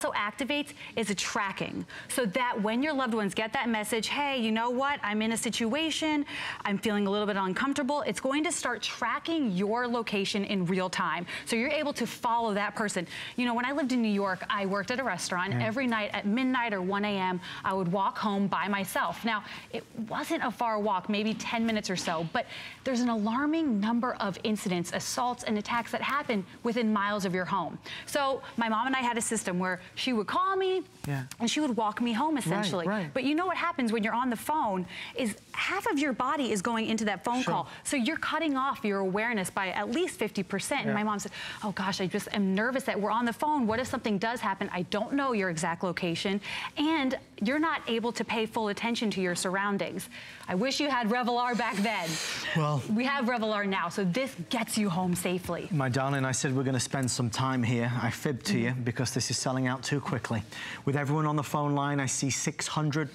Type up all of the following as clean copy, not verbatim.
also activates is a tracking, so that when your loved ones get that message, hey, you know what, I'm in a situation, I'm feeling a little bit uncomfortable, it's going to start tracking your location in real time. So you're able to follow that person. You know, when I lived in New York, I worked at a restaurant. Every night at midnight or 1 a.m., I would walk home by myself. Now, it wasn't a far walk, maybe 10 minutes or so, but there's an alarming number of incidents, assaults, and attacks that happen within miles of your home. So my mom and I had a system where she would call me and she would walk me home, essentially. But you know what happens when you're on the phone is half of your body is going into that phone call. So you're cutting off your awareness by at least 50%. And my mom said, oh gosh, I just am nervous that we're on the phone. What if something does happen? I don't know your exact location. And you're not able to pay full attention to your surroundings. I wish you had Revelar back then. Well, we have Revelar now, so this gets you home safely. My darling, I said we're going to spend some time here. I fibbed to you because this is selling out too quickly. With everyone on the phone line, I see 600.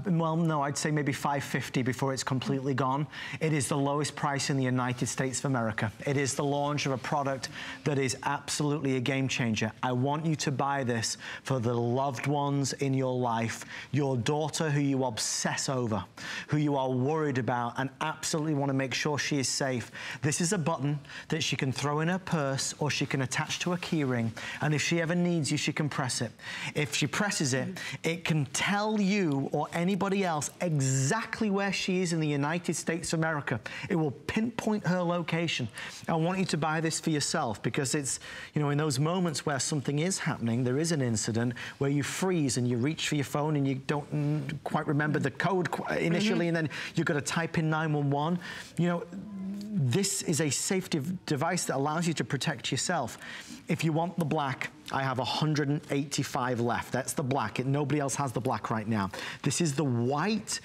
Well, no, I'd say maybe 550 before it's completely gone. It is the lowest price in the United States of America. It is the launch of a product that is absolutely a game changer. I want you to buy this for the loved ones in your life, your daughter who you obsess over, who you are worried about and absolutely want to make sure she is safe. This is a button that she can throw in her purse or she can attach to a key ring, and if she ever needs you, she can press it. If she presses it, it can tell you or anybody else exactly where she is in the United States of America. It will pinpoint her location. I want you to buy this for yourself because it's, you know, in those moments where something is happening, there is an incident where you freeze and you reach for your phone and you don't quite remember the code initially, and then you've got to type in 911. You know, this is a safety device that allows you to protect yourself. If you want the black, I have 185 left. That's the black. Nobody else has the black right now. This is the white,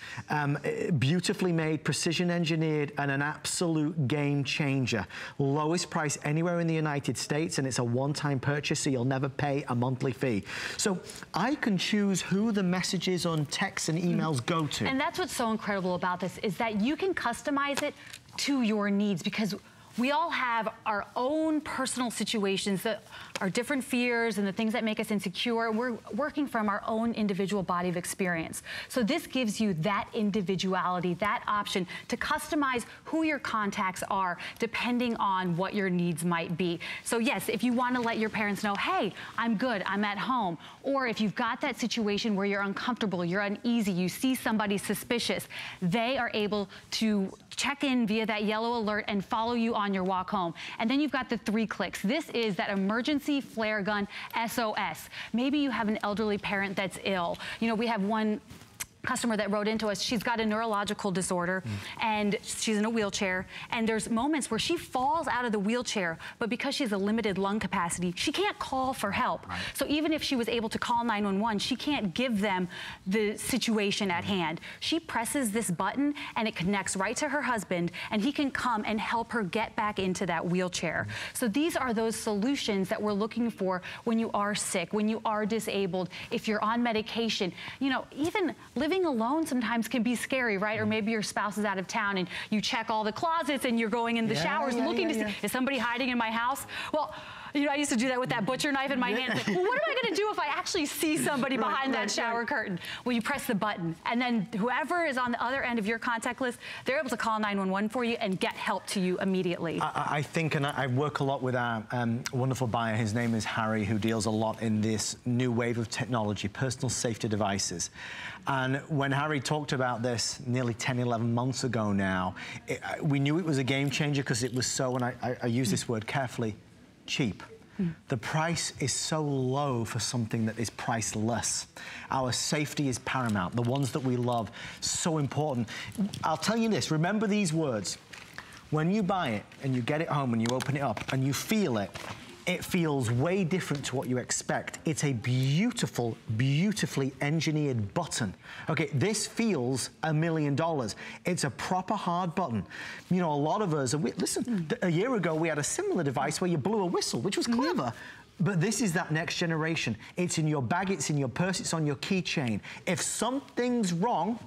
beautifully made, precision engineered, and an absolute game changer. Lowest price anywhere in the United States, and it's a one-time purchase, so you'll never pay a monthly fee. So I can choose who the messages on texts and emails go to. And that's what's so incredible about this, is that you can customize it to your needs, because we all have our own personal situations that are different fears and the things that make us insecure. We're working from our own individual body of experience. So this gives you that individuality, that option to customize who your contacts are depending on what your needs might be. So yes, if you want to let your parents know, hey, I'm good, I'm at home. Or if you've got that situation where you're uncomfortable, you're uneasy, you see somebody suspicious, they are able to check in via that yellow alert and follow you on your walk home. And then you've got the 3 clicks. This is that emergency flare gun SOS. Maybe you have an elderly parent that's ill. You know, we have one customer that wrote into us, she's got a neurological disorder and she's in a wheelchair, and there's moments where she falls out of the wheelchair, but because she has a limited lung capacity, she can't call for help. So even if she was able to call 911, she can't give them the situation at hand. She presses this button and it connects right to her husband, and he can come and help her get back into that wheelchair. So these are those solutions that we're looking for when you are sick, when you are disabled, if you're on medication. You know, even living alone sometimes can be scary, right? Or maybe your spouse is out of town and you check all the closets and you're going in the showers looking to see, is somebody hiding in my house? Well, you know, I used to do that with that butcher knife in my hand. Like, well, what am I going to do if I actually see somebody behind that shower curtain? Well, you press the button, and then whoever is on the other end of your contact list, they're able to call 911 for you and get help to you immediately. I think, and I work a lot with our wonderful buyer. His name is Harry, who deals a lot in this new wave of technology, personal safety devices. And when Harry talked about this nearly 10, 11 months ago now, we knew it was a game changer because it was so, and I use this word carefully, cheap. The price is so low for something that is priceless. Our safety is paramount. The ones that we love, so important. I'll tell you this, remember these words. When you buy it and you get it home and you open it up and you feel it, it feels way different to what you expect. It's a beautiful, beautifully engineered button. Okay, this feels $1 million. It's a proper hard button. You know, a lot of us, listen, a year ago we had a similar device where you blew a whistle, which was clever. But this is that next generation. It's in your bag, it's in your purse, it's on your keychain. If something's wrong,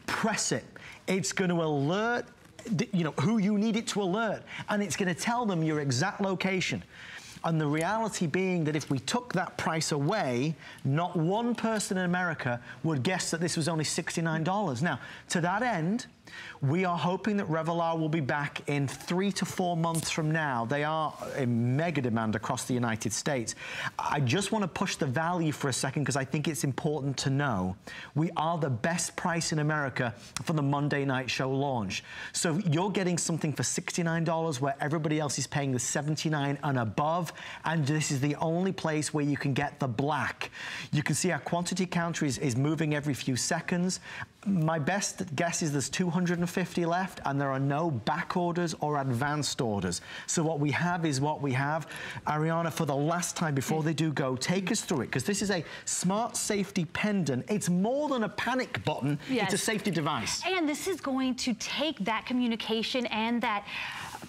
press it. It's going to alert, you know, who you need it to alert, and it's going to tell them your exact location. And the reality being that if we took that price away, not one person in America would guess that this was only $69. Now, to that end, we are hoping that Revelar will be back in 3 to 4 months from now. They are in mega demand across the United States. I just want to push the value for a second because I think it's important to know we are the best price in America for the Monday night show launch. So you're getting something for $69 where everybody else is paying the $79 and above, and this is the only place where you can get the black. You can see our quantity counter is moving every few seconds. My best guess is there's 250 left, and there are no back orders or advanced orders. So what we have is what we have. Ariana, for the last time before they do go, take us through it, because this is a smart safety pendant. It's more than a panic button. Yes. It's a safety device. And this is going to take that communication and that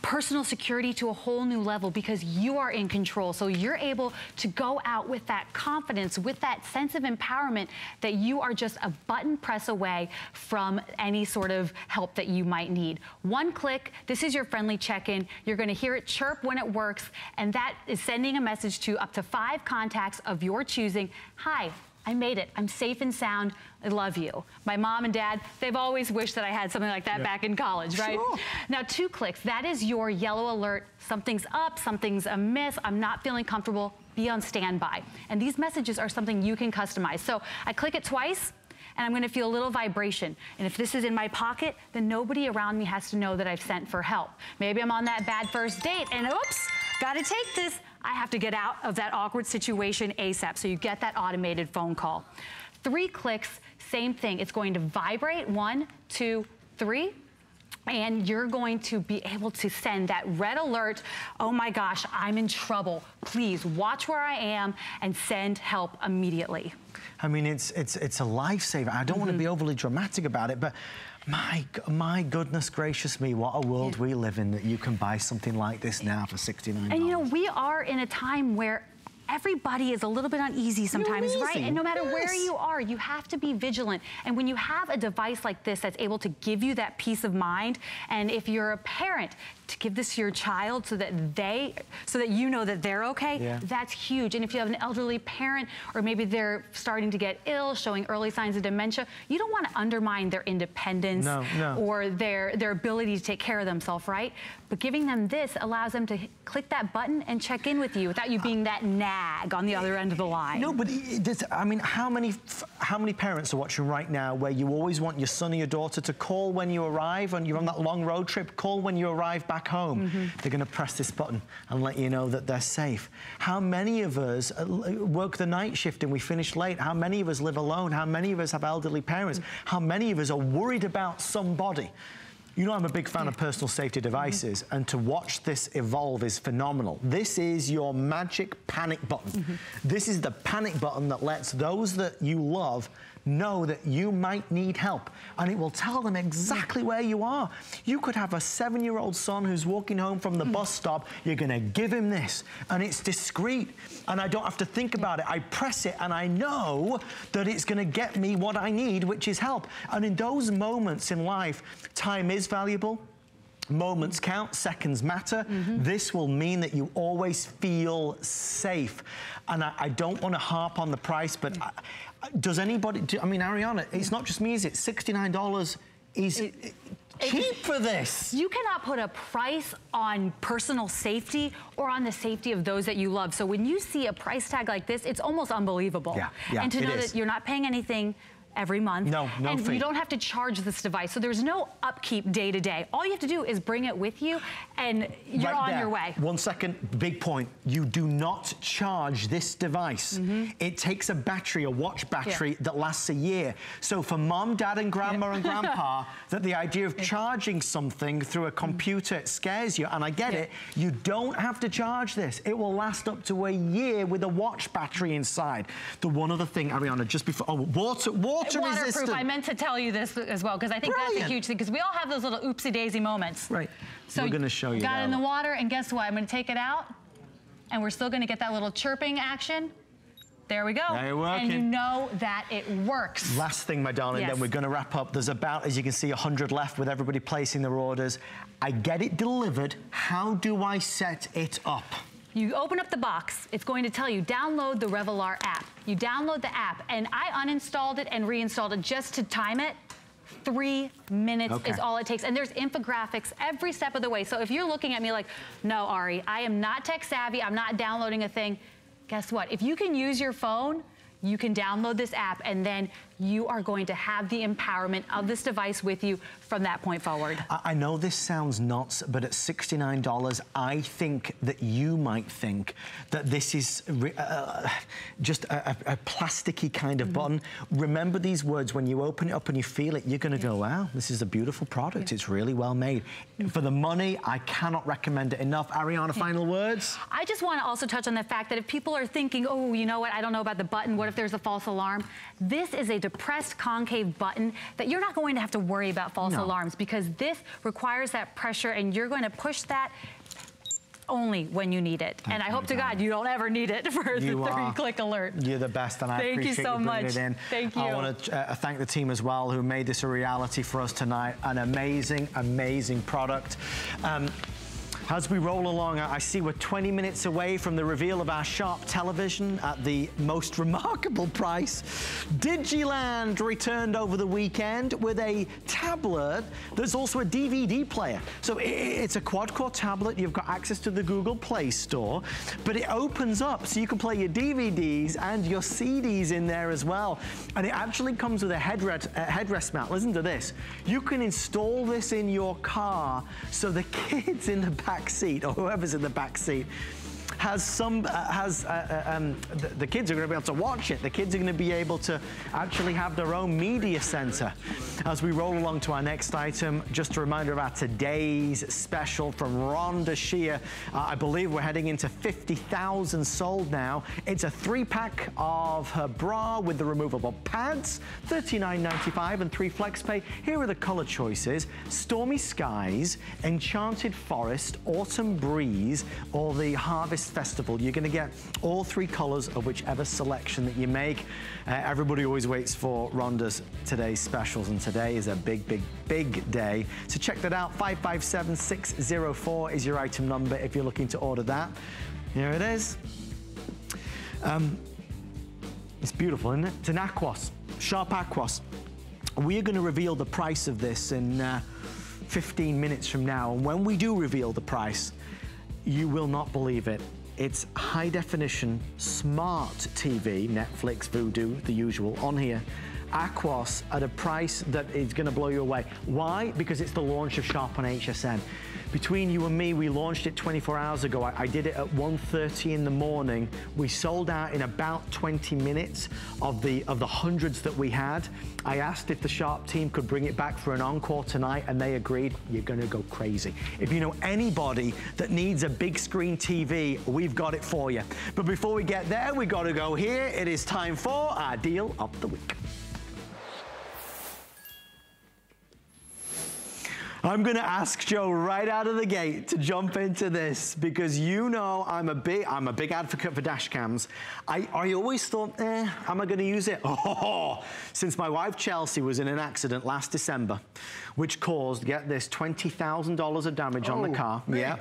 personal security to a whole new level because you are in control. So you're able to go out with that confidence, with that sense of empowerment that you are just a button press away from any sort of help that you might need. One click, this is your friendly check-in. You're gonna hear it chirp when it works, and that is sending a message to up to 5 contacts of your choosing. Hi, I made it. I'm safe and sound. I love you. My mom and dad, they've always wished that I had something like that back in college, right? Sure. Now, 2 clicks, that is your yellow alert. Something's up, something's amiss, I'm not feeling comfortable, be on standby. And these messages are something you can customize. So I click it twice, and I'm gonna feel a little vibration. And if this is in my pocket, then nobody around me has to know that I've sent for help. Maybe I'm on that bad first date, and oops, gotta take this. I have to get out of that awkward situation ASAP. So you get that automated phone call. 3 clicks, same thing. It's going to vibrate, 1, 2, 3. And you're going to be able to send that red alert, oh my gosh, I'm in trouble. Please watch where I am and send help immediately. I mean, it's a lifesaver. I don't want to be overly dramatic about it, but my goodness gracious me, what a world we live in that you can buy something like this now for $69. And you know, we are in a time where everybody is a little bit uneasy sometimes, right? And no matter where you are, you have to be vigilant. And when you have a device like this that's able to give you that peace of mind, and if you're a parent, to give this to your child so that you know that they're okay, that's huge. And if you have an elderly parent, or maybe they're starting to get ill, showing early signs of dementia, you don't want to undermine their independence or their ability to take care of themselves, right? But giving them this allows them to click that button and check in with you without you being that nag on the other end of the line. No, but I mean, how many parents are watching right now where you always want your son or your daughter to call when you arrive and you're on that long road trip, call when you arrive back home. They're going to press this button and let you know that they're safe. How many of us work the night shift and we finish late? How many of us live alone? How many of us have elderly parents? How many of us are worried about somebody? You know, I'm a big fan of personal safety devices, and to watch this evolve is phenomenal. This is your magic panic button. This is the panic button that lets those that you love know that you might need help, and it will tell them exactly where you are. You could have a 7-year-old son who's walking home from the bus stop. You're gonna give him this, and it's discreet, and I don't have to think about it. I press it, and I know that it's gonna get me what I need, which is help. And in those moments in life, time is valuable. Moments count, seconds matter. This will mean that you always feel safe. And I don't want to harp on the price, but does anybody, I mean, Ariana, it's not just me, is it? $69 is cheap for this. You cannot put a price on personal safety or on the safety of those that you love. So when you see a price tag like this, it's almost unbelievable. And to know that you're not paying anything every month. No and fee. You don't have to charge this device. So there's no upkeep day to day. All you have to do is bring it with you and you're on your way. 1 second, big point. You do not charge this device. It takes a battery, a watch battery that lasts a year. So for mom, dad, and grandma and grandpa, that the idea of charging something through a computer scares you, and I get it, you don't have to charge this. It will last up to a year with a watch battery inside. The one other thing, Ariana, just before, waterproof. Resistant. I meant to tell you this as well, because I think that's a huge thing, because we all have those little oopsie-daisy moments. Right. So we're going to show you got it in the water, and guess what? I'm going to take it out, and we're still going to get that little chirping action. There we go. And you know that it works. Last thing, my darling, then we're going to wrap up. There's about, as you can see, 100 left with everybody placing their orders. I get it delivered. How do I set it up? You open up the box, it's going to tell you, download the Revelar app. You download the app, and I uninstalled it and reinstalled it just to time it. 3 minutes is all it takes. And there's infographics every step of the way. So if you're looking at me like, no, Ari, I am not tech savvy, I'm not downloading a thing, guess what? If you can use your phone, you can download this app, and then you are going to have the empowerment of this device with you from that point forward. I know this sounds nuts, but at $69, I think that you might think that this is just a plasticky kind of button. Remember these words, when you open it up and you feel it, you're gonna go, wow, this is a beautiful product. It's really well made. For the money, I cannot recommend it enough. Ariana, final words? I just wanna also touch on the fact that if people are thinking, oh, you know what, I don't know about the button, what if there's a false alarm? This is a depressed concave button that you're not going to have to worry about false alarms, because this requires that pressure, and you're going to push that only when you need it. And I hope to God you don't ever need it for the 3-click alert. You're the best, and I appreciate you bringing it in. Thank you. I want to thank the team as well who made this a reality for us tonight. An amazing, amazing product. As we roll along, I see we're 20 minutes away from the reveal of our Sharp television at the most remarkable price. Digiland returned over the weekend with a tablet that's also a DVD player. So it's a quad-core tablet. You've got access to the Google Play Store, but it opens up so you can play your DVDs and your CDs in there as well. And it actually comes with a headrest mount. Listen to this. You can install this in your car so the kids in the back seat, or whoever's in the back seat, has some, the kids are going to be able to watch it. The kids are going to be able to actually have their own media center. As we roll along to our next item, just a reminder of our today's special from Rhonda Shear. I believe we're heading into 50,000 sold now. It's a 3-pack of her bra with the removable pads, $39.95, and 3 flex pay. Here are the color choices: Stormy Skies, Enchanted Forest, Autumn Breeze, or the Harvest Festival. You're going to get all 3 colors of whichever selection that you make. Everybody always waits for Rhonda's today's specials, and today is a big, big, big day. So check that out. 557604 is your item number if you're looking to order that. Here it is. It's beautiful, isn't it? It's an Aquos, Sharp Aquos. We are going to reveal the price of this in 15 minutes from now. And when we do reveal the price, you will not believe it. It's high definition, smart TV, Netflix, Vudu, the usual, on here. Aquos at a price that is gonna blow you away. Why? Because it's the launch of Sharp on HSN. Between you and me, we launched it 24 hours ago. I did it at 1:30 in the morning. We sold out in about 20 minutes of the hundreds that we had. I asked if the Sharp team could bring it back for an encore tonight, and they agreed. You're gonna go crazy. If you know anybody that needs a big screen TV, we've got it for you. But before we get there, we gotta go here. It is time for our deal of the week. I'm gonna ask Joe right out of the gate to jump into this, because you know I'm a big advocate for dash cams. I always thought, am I gonna use it? Oh, since my wife Chelsea was in an accident last December, which caused, get this, $20,000 of damage on the car. Man. Yeah.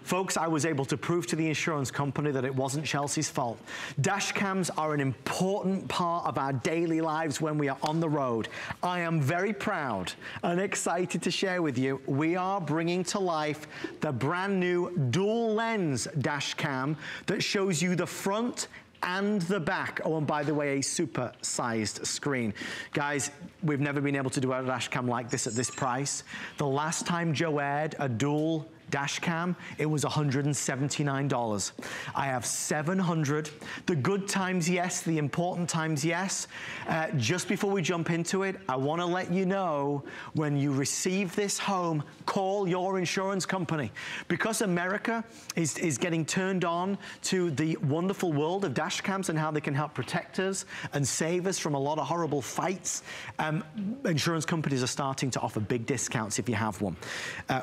Folks, I was able to prove to the insurance company that it wasn't Chelsea's fault. Dash cams are an important part of our daily lives when we are on the road. I am very proud and excited to share with you, we are bringing to life the brand new dual lens dash cam that shows you the front and the back. Oh, and by the way, a super sized screen. Guys, we've never been able to do a dash cam like this at this price. The last time Joe aired a dual dash cam, it was $179. I have 700. The good times, yes. The important times, yes. Just before we jump into it, I want to let you know, when you receive this home, call your insurance company, because America is getting turned on to the wonderful world of dash cams and how they can help protect us and save us from a lot of horrible fights. Insurance companies are starting to offer big discounts if you have one.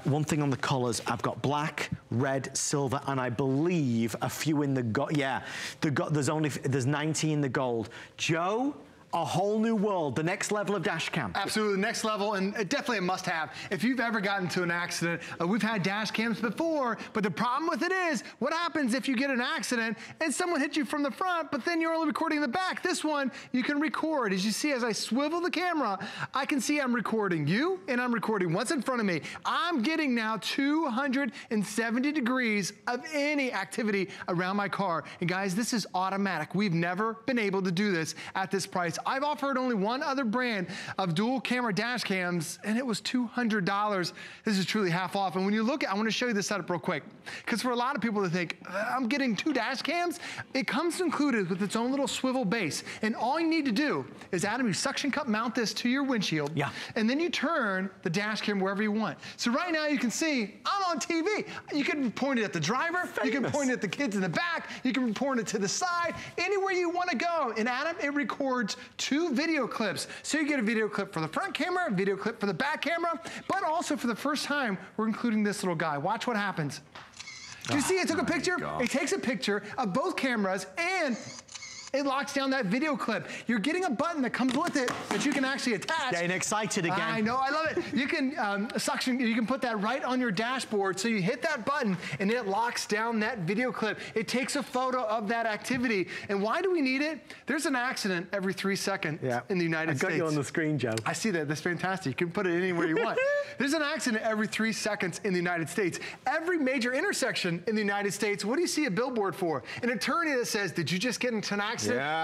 One thing on the colors, I've got black, red, silver, and I believe a few in the gold. Yeah, there's 90 in the gold. Joe, A whole new world, the next level of dash cam. Absolutely, next level, and definitely a must-have. If you've ever gotten into an accident, we've had dash cams before, but the problem with it is, what happens if you get an accident and someone hits you from the front, but then you're only recording the back? This one, you can record. As you see, as I swivel the camera, I can see I'm recording you, and I'm recording what's in front of me. I'm getting now 270 degrees of any activity around my car. And guys, this is automatic. We've never been able to do this at this price. I've offered only one other brand of dual camera dash cams, and it was $200. This is truly half off. And when you look at, I want to show you this setup real quick, because for a lot of people to think, I'm getting 2 dash cams, it comes included with its own little swivel base. And all you need to do is, Adam, you suction cup mount this to your windshield, and then you turn the dash cam wherever you want. So right now you can see, I'm on TV. You can point it at the driver, you can point it at the kids in the back, you can point it to the side, anywhere you want to go. And Adam, it records 2 video clips. So you get a video clip for the front camera, a video clip for the back camera, but also for the first time, we're including this little guy. Watch what happens. Do you see it took a picture? It takes a picture of both cameras and it locks down that video clip. You're getting a button that comes with it that you can actually attach. Getting excited again. I know, I love it. You can suction, you can put that right on your dashboard. So you hit that button and it locks down that video clip. It takes a photo of that activity. And why do we need it? There's an accident every 3 seconds in the United States. I got you on the screen, Joe. I see that, that's fantastic. You can put it anywhere you want. There's an accident every 3 seconds in the United States. Every major intersection in the United States, what do you see a billboard for? An attorney that says, did you just get into an accident?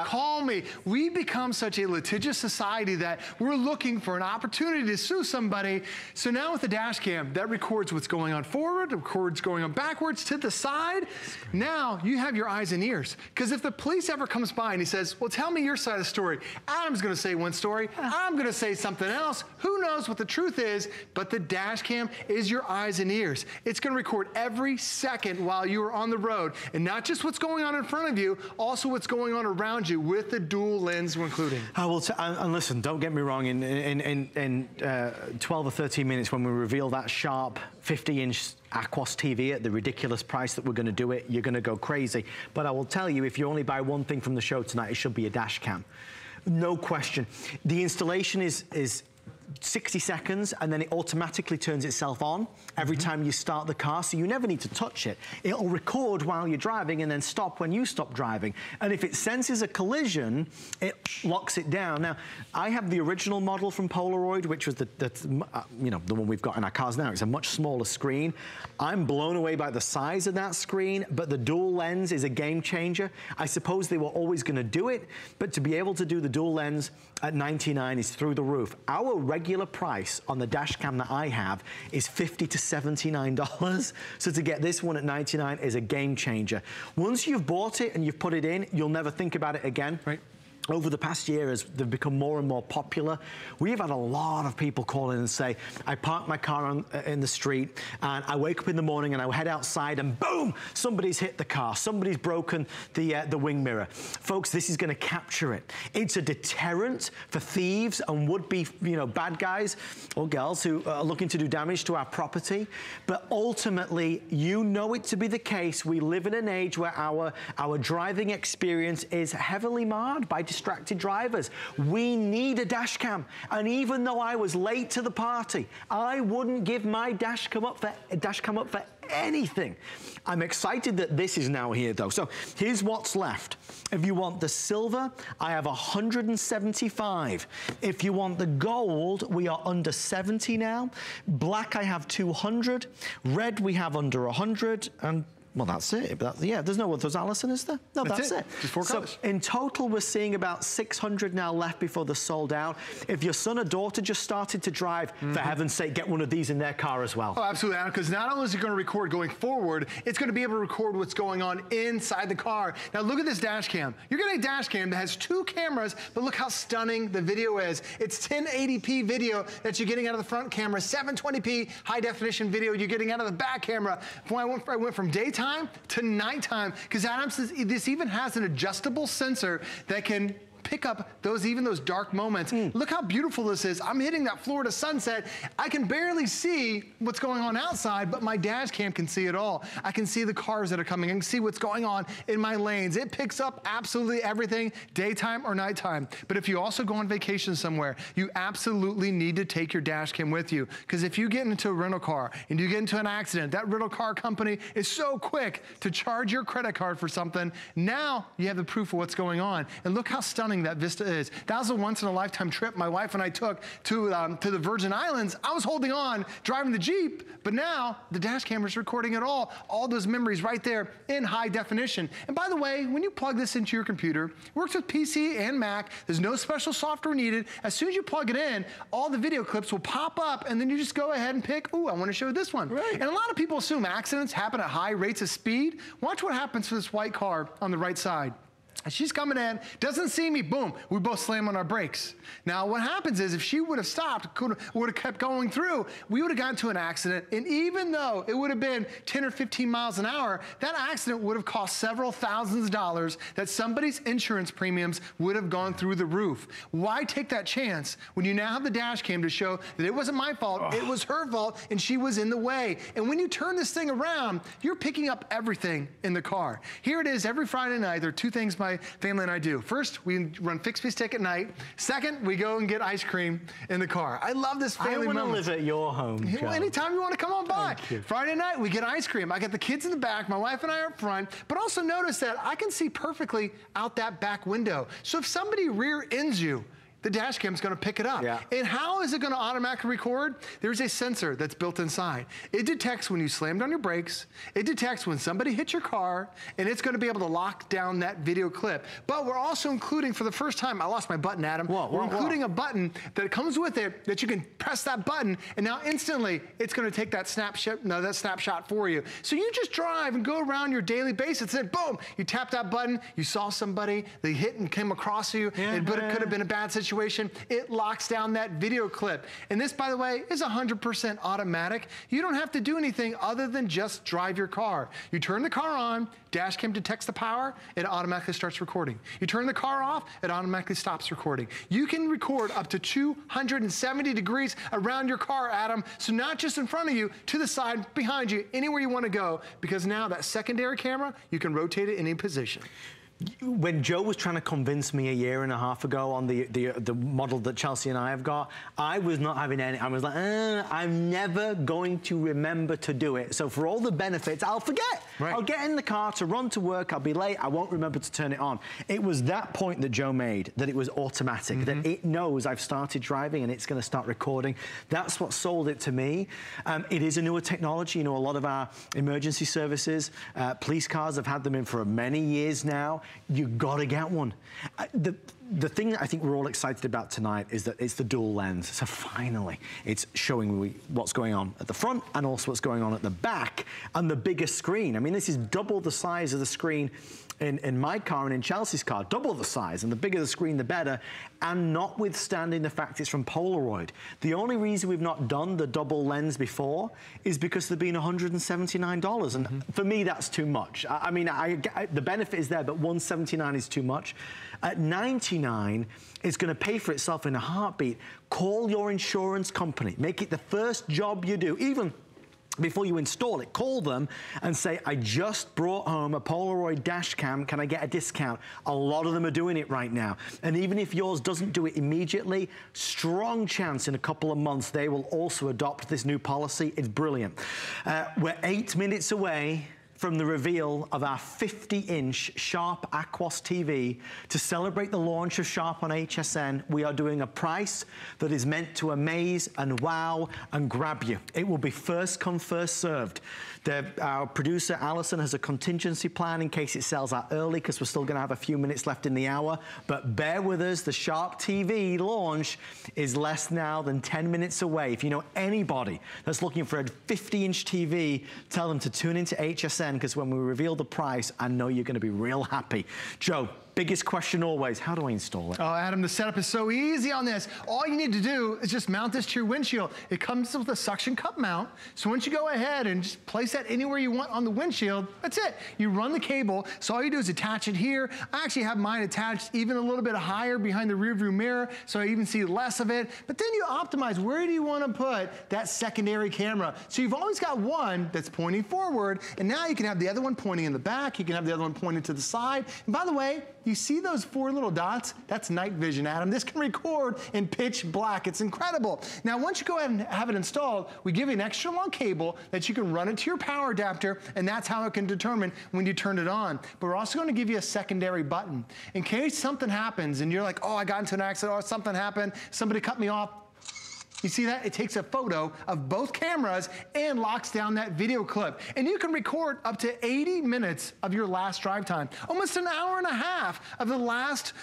Call me. We become such a litigious society that we're looking for an opportunity to sue somebody. So now with the dash cam, that records what's going on forward, records going on backwards, to the side. Now you have your eyes and ears. Because if the police ever comes by and he says, well, tell me your side of the story. Adam's going to say one story. I'm going to say something else. Who knows what the truth is? But the dash cam is your eyes and ears. It's going to record every second while you are on the road. And not just what's going on in front of you, also what's going on around you with the dual lens we're including. I will and listen, don't get me wrong, in 12 or 13 minutes when we reveal that sharp 50-inch Aquos TV at the ridiculous price that we're going to do it, you're going to go crazy. But I will tell you, if you only buy one thing from the show tonight, it should be a dash cam. No question. The installation is 60 seconds, and then it automatically turns itself on every time you start the car, so you never need to touch it. It'll record while you're driving and then stop when you stop driving. And if it senses a collision, it locks it down. Now, I have the original model from Polaroid, which was the one we've got in our cars now. It's a much smaller screen. I'm blown away by the size of that screen, but the dual lens is a game changer. I suppose they were always going to do it, but to be able to do the dual lens at $99 is through the roof. Our regular price on the dash cam that I have is $50 to $79. So to get this one at $99 is a game changer. Once you've bought it and you've put it in, you'll never think about it again. Right. Over the past year, as they've become more and more popular, we've had a lot of people call in and say, I park my car in the street and I wake up in the morning and I head outside and boom, somebody's hit the car, somebody's broken the wing mirror. Folks, this is going to capture it. It's a deterrent for thieves and would-be, bad guys or girls who are looking to do damage to our property. But ultimately, you know it to be the case. We live in an age where our driving experience is heavily marred by distracted drivers. We need a dash cam. And even though I was late to the party, I wouldn't give my dash cam up for anything. I'm excited that this is now here though. So here's what's left. If you want the silver, I have 175. If you want the gold, we are under 70 now. Black, I have 200. Red, we have under 100. And well, that's it. There's no others, Alison, is there? No, that's it. Just 4 colors. So in total, we're seeing about 600 now left before they're sold out. If your son or daughter just started to drive, for heaven's sake, get one of these in their car as well. Oh, absolutely, Adam, because not only is it going to record going forward, it's going to be able to record what's going on inside the car. Now, look at this dash cam. You're getting a dash cam that has 2 cameras, but look how stunning the video is. It's 1080p video that you're getting out of the front camera, 720p high-definition video you're getting out of the back camera. I went from daytime to nighttime, because Adam says this even has an adjustable sensor that can pick up even those dark moments. Look how beautiful this is. I'm hitting that Florida sunset. I can barely see what's going on outside, but my dash cam can see it all. I can see the cars that are coming. I can see what's going on in my lanes. It picks up absolutely everything, daytime or nighttime. But if you also go on vacation somewhere, you absolutely need to take your dash cam with you. Because if you get into a rental car and you get into an accident, that rental car company is so quick to charge your credit card for something. Now you have the proof of what's going on. And look how stunning that vista is. That was a once-in-a-lifetime trip my wife and I took to the Virgin Islands. I was holding on, driving the Jeep, but now the dash camera's recording it all those memories right there in high definition. And by the way, when you plug this into your computer, it works with PC and Mac. There's no special software needed. As soon as you plug it in, all the video clips will pop up, and then you just go ahead and pick, ooh, I want to show this one. Right. And a lot of people assume accidents happen at high rates of speed. Watch what happens to this white car on the right side. She's coming in, doesn't see me, boom, we both slam on our brakes. Now what happens is if she would have stopped, would have kept going through, we would have gotten to an accident, and even though it would have been 10 or 15 miles an hour, that accident would have cost several thousands of dollars that somebody's insurance premiums would have gone through the roof. Why take that chance when you now have the dash cam to show that it wasn't my fault, it was her fault, and she was in the way. And when you turn this thing around, you're picking up everything in the car. Here it is every Friday night. There are two things my family and I do. First, we run Fix Me Stick at night. Second, we go and get ice cream in the car. I love this family moment. I want to live at your home, Joe. Well, anytime you want to come on by. Friday night, we get ice cream. I got the kids in the back, my wife and I are up front, but also notice that I can see perfectly out that back window. So if somebody rear ends you, the dash cam is going to pick it up. Yeah. And how is it going to automatically record? There's a sensor that's built inside. It detects when you slammed on your brakes. It detects when somebody hit your car, and it's going to be able to lock down that video clip. But we're also including, for the first time, I lost my button, Adam. We're including a button that comes with it that you can press that button, and now instantly it's going to take that snapshot for you. So you just drive and go around your daily basis, and boom, you tap that button, you saw somebody, they hit and came across you, but it could have been a bad situation. It locks down that video clip. And this, by the way, is 100% automatic. You don't have to do anything other than just drive your car. You turn the car on, dash cam detects the power, it automatically starts recording. You turn the car off, it automatically stops recording. You can record up to 270 degrees around your car, Adam. So not just in front of you, to the side, behind you, anywhere you want to go, because now that secondary camera, you can rotate it in any position. When Joe was trying to convince me a year and a half ago on the model that Chelsea and I have got, I was not having any. I was like, I'm never going to remember to do it. So for all the benefits, I'll forget. Right. I'll get in the car to run to work. I'll be late. I won't remember to turn it on. It was that point that Joe made, that it was automatic, that it knows I've started driving and it's going to start recording. That's what sold it to me. It is a newer technology. You know, a lot of our emergency services, police cars have had them in for many years now. You gotta get one. The thing that I think we're all excited about tonight is that it's the dual lens. So finally, it's showing what's going on at the front and also what's going on at the back, and the bigger screen. I mean, this is double the size of the screen in my car and in Chelsea's car, double the size, and the bigger the screen, the better. And notwithstanding the fact it's from Polaroid, the only reason we've not done the double lens before is because they've been $179. And for me, that's too much. I mean, the benefit is there, but $179 is too much. At $99, it's going to pay for itself in a heartbeat. Call your insurance company. Make it the first job you do, even before you install it. Call them and say, I just brought home a Polaroid dash cam. Can I get a discount? A lot of them are doing it right now. And even if yours doesn't do it immediately, strong chance in a couple of months they will also adopt this new policy. It's brilliant. We're 8 minutes away from the reveal of our 50-inch Sharp Aquos TV. To celebrate the launch of Sharp on HSN, we are doing a price that is meant to amaze and wow and grab you. It will be first come, first served. Our producer, Alison, has a contingency plan in case it sells out early, because we're still going to have a few minutes left in the hour. But bear with us, the Sharp TV launch is less now than 10 minutes away. If you know anybody that's looking for a 50-inch TV, tell them to tune into HSN, because when we reveal the price, I know you're going to be real happy. Joe, biggest question always, how do I install it? Oh, Adam, the setup is so easy on this. All you need to do is just mount this to your windshield. It comes with a suction cup mount. So once you go ahead and just place that anywhere you want on the windshield, that's it. You run the cable. So all you do is attach it here. I actually have mine attached even a little bit higher behind the rear view mirror, so I even see less of it. But then you optimize, where do you want to put that secondary camera? So you've always got one that's pointing forward, and now you can have the other one pointing in the back. You can have the other one pointing to the side. And by the way, you see those 4 little dots? That's night vision, Adam. This can record in pitch black. It's incredible. Now, once you go ahead and have it installed, we give you an extra long cable that you can run it to your power adapter, and that's how it can determine when you turn it on. But we're also going to give you a secondary button. In case something happens and you're like, oh, I got into an accident, or something happened, somebody cut me off. You see that? It takes a photo of both cameras and locks down that video clip. And you can record up to 80 minutes of your last drive time. Almost an hour and a half of the last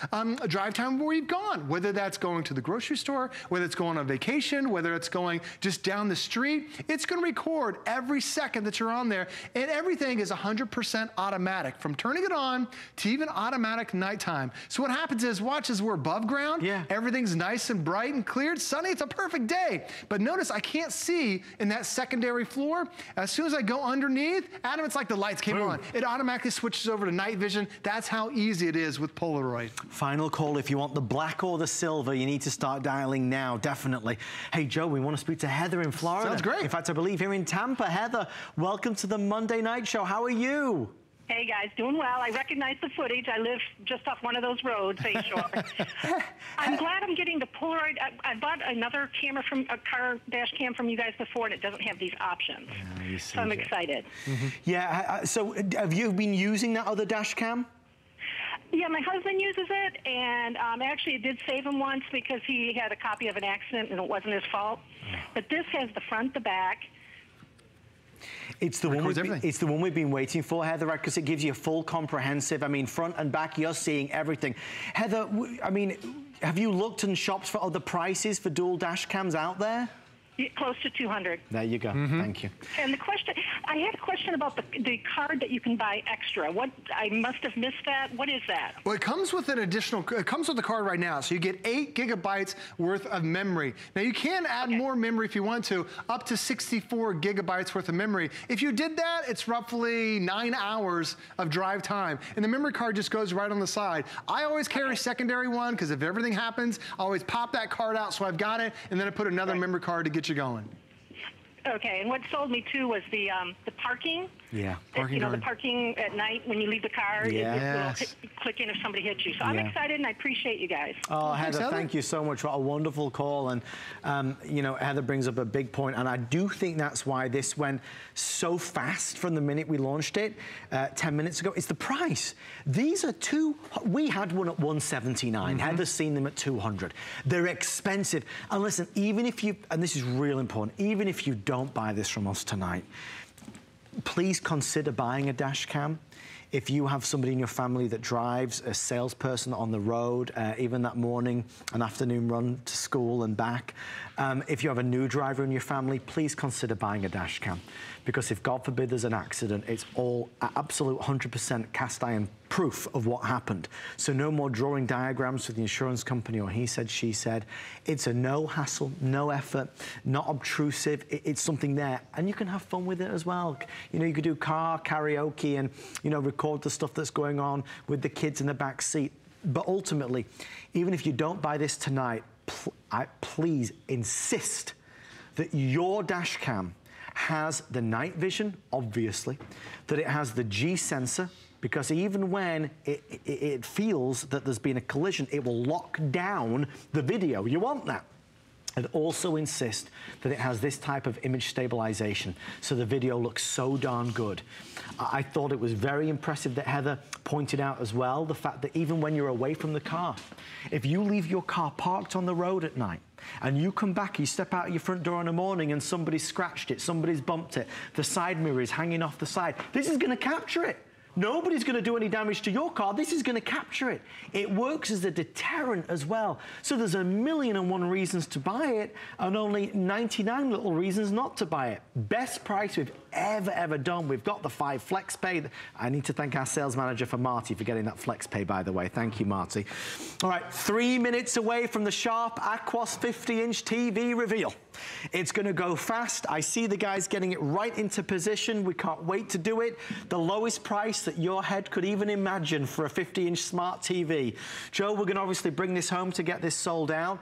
drive time where you've gone. Whether that's going to the grocery store, whether it's going on vacation, whether it's going just down the street, it's going to record every second that you're on there. And everything is 100% automatic, from turning it on to even automatic nighttime. So what happens is, watch as we're above ground. Yeah. Everything's nice and bright and cleared. Sunny, it's a perfect day. But notice I can't see in that secondary floor. As soon as I go underneath, Adam, it's like the lights came on. It automatically switches over to night vision. That's how easy it is with Polaroid. Final call, if you want the black or the silver, you need to start dialing now, definitely. Hey, Joe, we want to speak to Heather in Florida. Sounds great. In fact, I believe here in Tampa. Heather, welcome to the Monday Night Show. How are you? Hey guys, doing well. I recognize the footage. I live just off one of those roads, Bay Shore. I'm glad I'm getting the Polaroid. I bought another camera from a car dash cam from you guys before, and it doesn't have these options. So I'm excited. Yeah, so have you been using that other dash cam? Yeah, my husband uses it, and actually it did save him once because he had a copy of an accident and it wasn't his fault. But this has the front, the back. It's the one we've been waiting for, Heather, right? Because it gives you a full comprehensive, I mean, front and back, you're seeing everything. Heather, I mean, have you looked and shopped for other prices for dual dash cams out there? Close to 200. There you go. Thank you. And the question, I had a question about the card that you can buy extra. What, I must have missed that. What is that? Well, it comes with an additional, it comes with the card right now. So you get 8 gigabytes worth of memory. Now you can add more memory if you want to, up to 64 gigabytes worth of memory. If you did that, it's roughly 9 hours of drive time. And the memory card just goes right on the side. I always carry a secondary one because if everything happens, I always pop that card out so I've got it, and then I put another memory card to get you going. Okay, and what sold me too was the parking. Yeah, parking. You know, the parking at night when you leave the car. Yes. It will click in if somebody hits you. So I'm excited and I appreciate you guys. Oh, Heather, thank you so much. What a wonderful call. And, you know, Heather brings up a big point. And I do think that's why this went so fast from the minute we launched it 10 minutes ago. It's the price. These are we had one at $179. Heather's seen them at $200. They're expensive. And listen, even if you, and this is real important, even if you don't buy this from us tonight, please consider buying a dash cam. If you have somebody in your family that drives, a salesperson on the road, even that morning, an afternoon run to school and back, if you have a new driver in your family, please consider buying a dash cam. Because if, God forbid, there's an accident, it's all absolute 100% cast iron proof of what happened. So no more drawing diagrams with the insurance company or he said, she said. It's a no hassle, no effort, not obtrusive. It's something there. And you can have fun with it as well. You know, you could do car karaoke and, you know, record the stuff that's going on with the kids in the back seat. But ultimately, even if you don't buy this tonight, please insist that your dash cam has the night vision, obviously, that it has the G sensor, because even when it feels that there's been a collision, it will lock down the video. You want that. And also insist that it has this type of image stabilization, so the video looks so darn good. I thought it was very impressive that Heather pointed out as well, the fact that even when you're away from the car, if you leave your car parked on the road at night, and you come back, you step out your front door in the morning and somebody's scratched it, somebody's bumped it, the side mirror is hanging off the side, this is gonna capture it. Nobody's going to do any damage to your car. This is going to capture it. It works as a deterrent as well. So there's 1,000,001 reasons to buy it and only 99 little reasons not to buy it. Best price we've ever done. We've got the 5 flex pay. I need to thank our sales manager for Marty for getting that flex pay, by the way. Thank you, Marty. All right, 3 minutes away from the Sharp Aquos 50-inch TV reveal. It's going to go fast. I see the guys getting it right into position. We can't wait to do it. The lowest price that your head could even imagine for a 50-inch smart TV. Joe, we're going to obviously bring this home to get this sold out.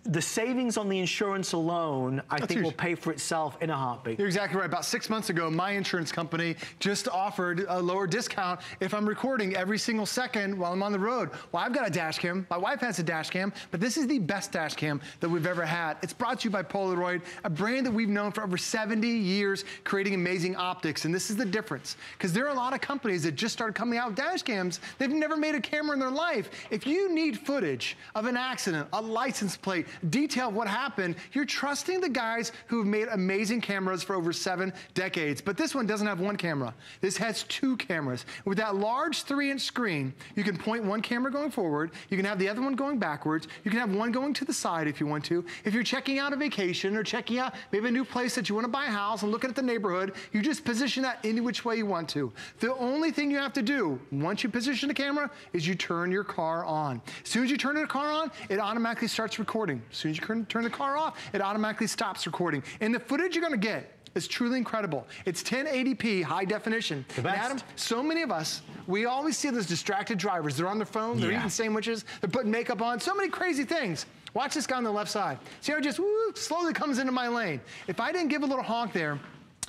The savings on the insurance alone, I think, will pay for itself in a heartbeat. You're exactly right. About 6 months ago, my insurance company just offered a lower discount if I'm recording every single second while I'm on the road. Well, I've got a dash cam. My wife has a dash cam, but this is the best dash cam that we've ever had. It's brought to you by Polaroid, a brand that we've known for over 70 years, creating amazing optics. And this is the difference, because there are a lot of companies that just started coming out with dash cams. They've never made a camera in their life. If you need footage of an accident, a license plate, detail of what happened, you're trusting the guys who have made amazing cameras for over 7 decades. But this one doesn't have one camera. This has 2 cameras. With that large 3-inch screen, you can point one camera going forward, you can have the other one going backwards, you can have one going to the side if you want to. If you're checking out a vacation or checking out maybe a new place that you want to buy a house and looking at the neighborhood, you just position that any which way you want to. The only thing you have to do once you position the camera is you turn your car on. As soon as you turn the car on, it automatically starts recording. As soon as you turn the car off, it automatically stops recording. And the footage you're going to get is truly incredible. It's 1080p high definition. And Adam, so many of us, we always see those distracted drivers. They're on their phone, they're eating sandwiches, they're putting makeup on, so many crazy things. Watch this guy on the left side. See how he just slowly comes into my lane. If I didn't give a little honk there,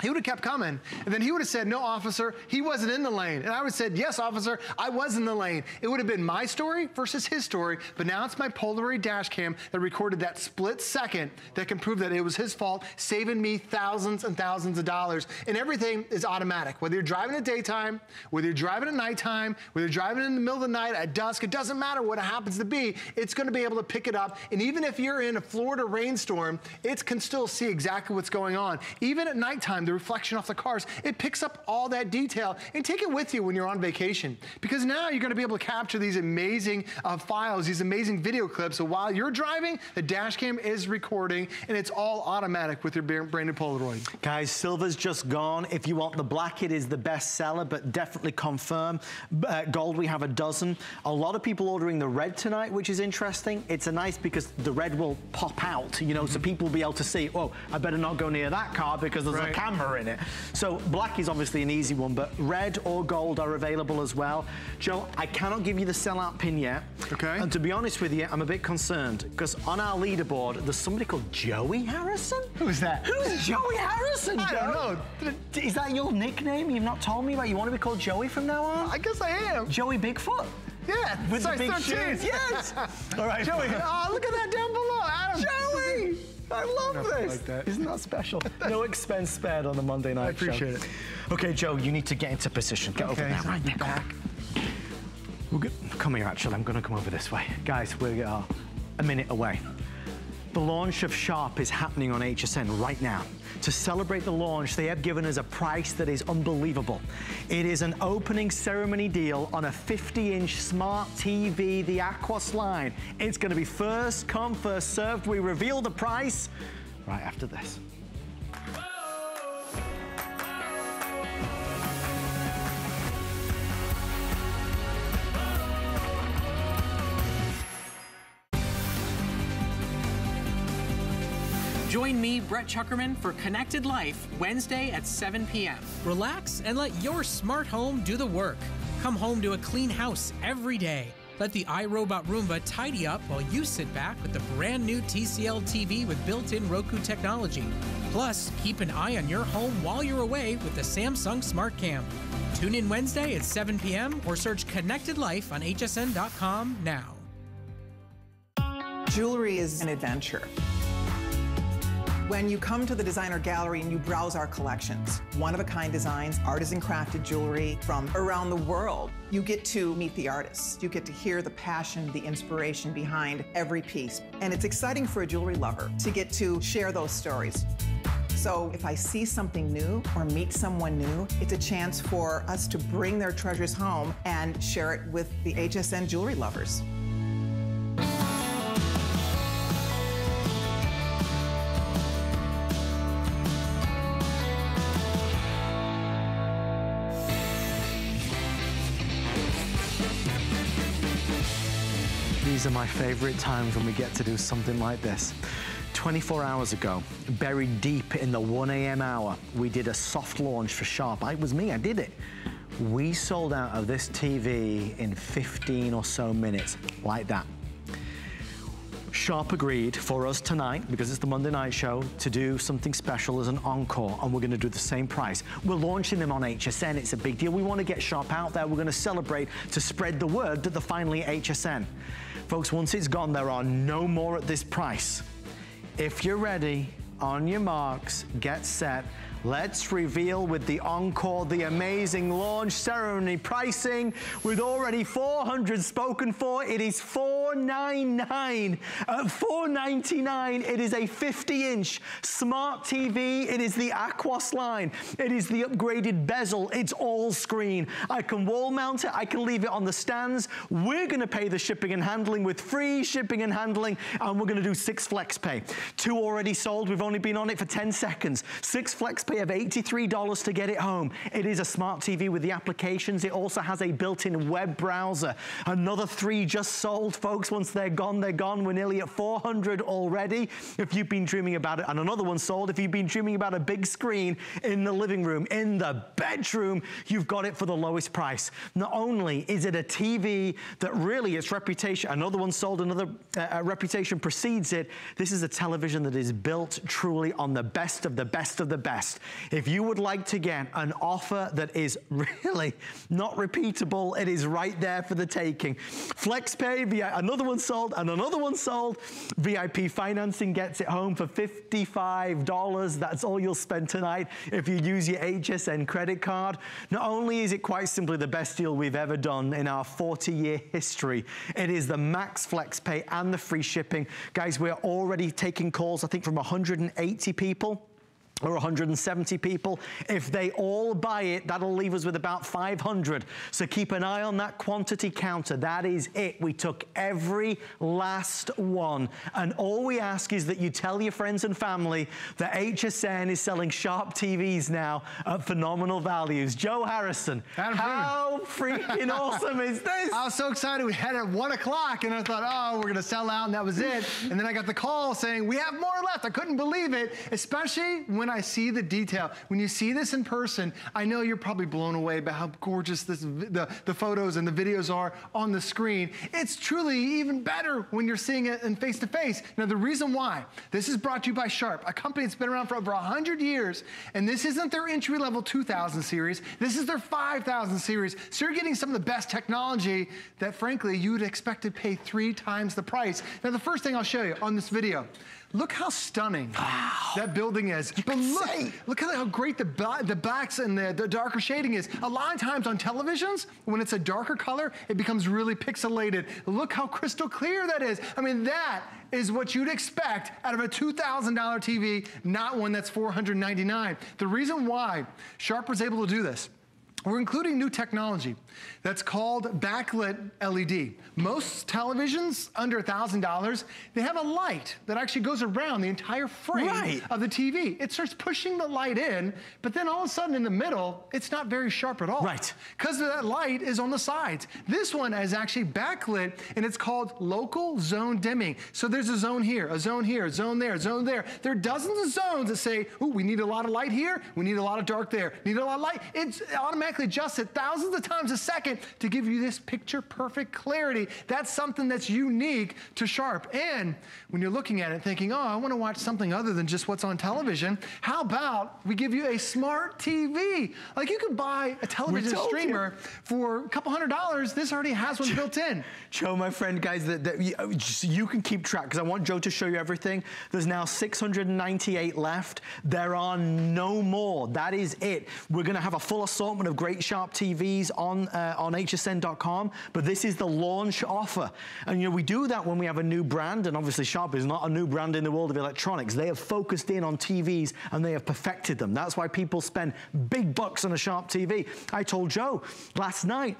he would have kept coming, and then he would have said, no, officer, he wasn't in the lane. And I would have said, yes, officer, I was in the lane. It would have been my story versus his story, but now it's my Polaroid dash cam that recorded that split second that can prove that it was his fault, saving me thousands and thousands of dollars. And everything is automatic. Whether you're driving at daytime, whether you're driving at nighttime, whether you're driving in the middle of the night, at dusk, it doesn't matter what it happens to be, it's gonna be able to pick it up. And even if you're in a Florida rainstorm, it can still see exactly what's going on. Even at nighttime, the reflection off the cars, it picks up all that detail, and take it with you when you're on vacation, because now you're going to be able to capture these amazing files, these amazing video clips. So while you're driving, the dash cam is recording, and it's all automatic with your brand new Polaroid. Guys, silver's just gone. If you want the black, it is the best seller, but definitely confirm. Gold, we have a dozen. A lot of people ordering the red tonight, which is interesting. It's a nice, because the red will pop out, you know, so people will be able to see, oh, I better not go near that car because there's a camera in it. So black is obviously an easy one, but red or gold are available as well. Joe, I cannot give you the sellout pin yet. Okay. And to be honest with you, I'm a bit concerned, because on our leaderboard, there's somebody called Joey Harrison. Who's that? Who's Joey Harrison, Joe? I don't know. Is that your nickname? You've not told me about. You want to be called Joey from now on? I guess I am. Joey Bigfoot? Yeah, with the big 13. shoes. Yes. All right, Joey. Oh, look at that down below, Adam. Joey. I love this. Like that. Isn't that special? No expense spared on the Monday night I appreciate it. Okay, Joe, you need to get into position. Get over there, right there. Back. Come here, actually. I'm going to come over this way. Guys, we are a minute away. The launch of Sharp is happening on HSN right now. To celebrate the launch, they have given us a price that is unbelievable. It is an opening ceremony deal on a 50-inch smart TV, the Aquos line. It's going to be first come, first served. We reveal the price right after this. Join me, Brett Chuckerman, for Connected Life, Wednesday at 7 p.m. Relax and let your smart home do the work. Come home to a clean house every day. Let the iRobot Roomba tidy up while you sit back with the brand new TCL TV with built-in Roku technology. Plus, keep an eye on your home while you're away with the Samsung Smart Cam. Tune in Wednesday at 7 p.m. or search Connected Life on hsn.com now. Jewelry is an adventure. When you come to the designer gallery and you browse our collections, one-of-a-kind designs, artisan crafted jewelry from around the world, you get to meet the artists. You get to hear the passion, the inspiration behind every piece. And it's exciting for a jewelry lover to get to share those stories. So if I see something new or meet someone new, it's a chance for us to bring their treasures home and share it with the HSN jewelry lovers. These are my favorite times when we get to do something like this. 24 hours ago, buried deep in the 1 a.m. hour, we did a soft launch for Sharp. It was me, I did it. We sold out of this TV in 15 or so minutes, like that. Sharp agreed for us tonight, because it's the Monday night show, to do something special as an encore, and we're gonna do the same price. We're launching them on HSN, it's a big deal. We wanna get Sharp out there, we're gonna celebrate to spread the word that they're finally HSN. Folks, once it's gone, there are no more at this price. If you're ready, on your marks, get set. Let's reveal with the encore the amazing launch ceremony pricing with already 400 spoken for. It is $499. At $499, it is a 50-inch smart TV. It is the Aquos line. It is the upgraded bezel. It's all screen. I can wall mount it. I can leave it on the stands. We're going to pay the shipping and handling with free shipping and handling, and we're going to do 6 flex pay. 2 already sold. We've only been on it for 10 seconds. 6 flex pay of $83 to get it home. It is a smart TV with the applications. It also has a built-in web browser. Another 3 just sold, folks. Once they're gone, they're gone. We're nearly at 400 already. If you've been dreaming about it, and another one sold. If you've been dreaming about a big screen in the living room, in the bedroom, you've got it for the lowest price. Not only is it a TV that really its reputation, another one sold, another reputation precedes it. This is a television that is built truly on the best of the best of the best. If you would like to get an offer that is really not repeatable, it is right there for the taking. FlexPay, another one sold, and another one sold. VIP financing gets it home for $55. That's all you'll spend tonight if you use your HSN credit card. Not only is it quite simply the best deal we've ever done in our 40-year history, it is the max FlexPay and the free shipping. Guys, we're already taking calls, I think, from 180 people. Or 170 people. If they all buy it, that'll leave us with about 500. So keep an eye on that quantity counter. That is it. We took every last one. And all we ask is that you tell your friends and family that HSN is selling Sharp TVs now at phenomenal values. Joe Harrison, how freaking awesome is this? I was so excited. We had it at 1 o'clock and I thought, oh, we're gonna sell out and that was it. And then I got the call saying, we have more left. I couldn't believe it, especially when I see the detail. When you see this in person, I know you're probably blown away by how gorgeous the photos and the videos are on the screen. It's truly even better when you're seeing it in face-to-face. Now, the reason why, this is brought to you by Sharp, a company that's been around for over 100 years, and this isn't their entry-level 2000 series. This is their 5000 series. So you're getting some of the best technology that, frankly, you would expect to pay 3 times the price. Now, the first thing I'll show you on this video, look how stunning that building is. But look at how great the blacks and the darker shading is. A lot of times on televisions, when it's a darker color, it becomes really pixelated. Look how crystal clear that is. I mean, that is what you'd expect out of a $2,000 TV, not one that's $499. The reason why Sharp was able to do this, we're including new technology that's called backlit LED. Most televisions under $1,000, they have a light that actually goes around the entire frame of the TV. It starts pushing the light in, but then all of a sudden in the middle, it's not very sharp at all. Right. Because that light is on the sides. This one is actually backlit, and it's called local zone dimming. So there's a zone here, a zone here, a zone there, a zone there. There are dozens of zones that say, ooh, we need a lot of light here, we need a lot of dark there, need a lot of light. It's automatically adjusted thousands of times a second to give you this picture perfect clarity. That's something that's unique to Sharp. And when you're looking at it thinking, oh, I want to watch something other than just what's on television, how about we give you a smart TV? Like you could buy a television streamer for a couple $100. This already has one built in. Joe, my friend, guys, you can keep track because I want Joe to show you everything. There's now 698 left. There are no more. That is it. We're going to have a full assortment of great great Sharp TVs on hsn.com, but this is the launch offer. And you know, we do that when we have a new brand, and obviously Sharp is not a new brand in the world of electronics. They have focused in on TVs and they have perfected them. That's why people spend big bucks on a Sharp TV. I told Joe last night,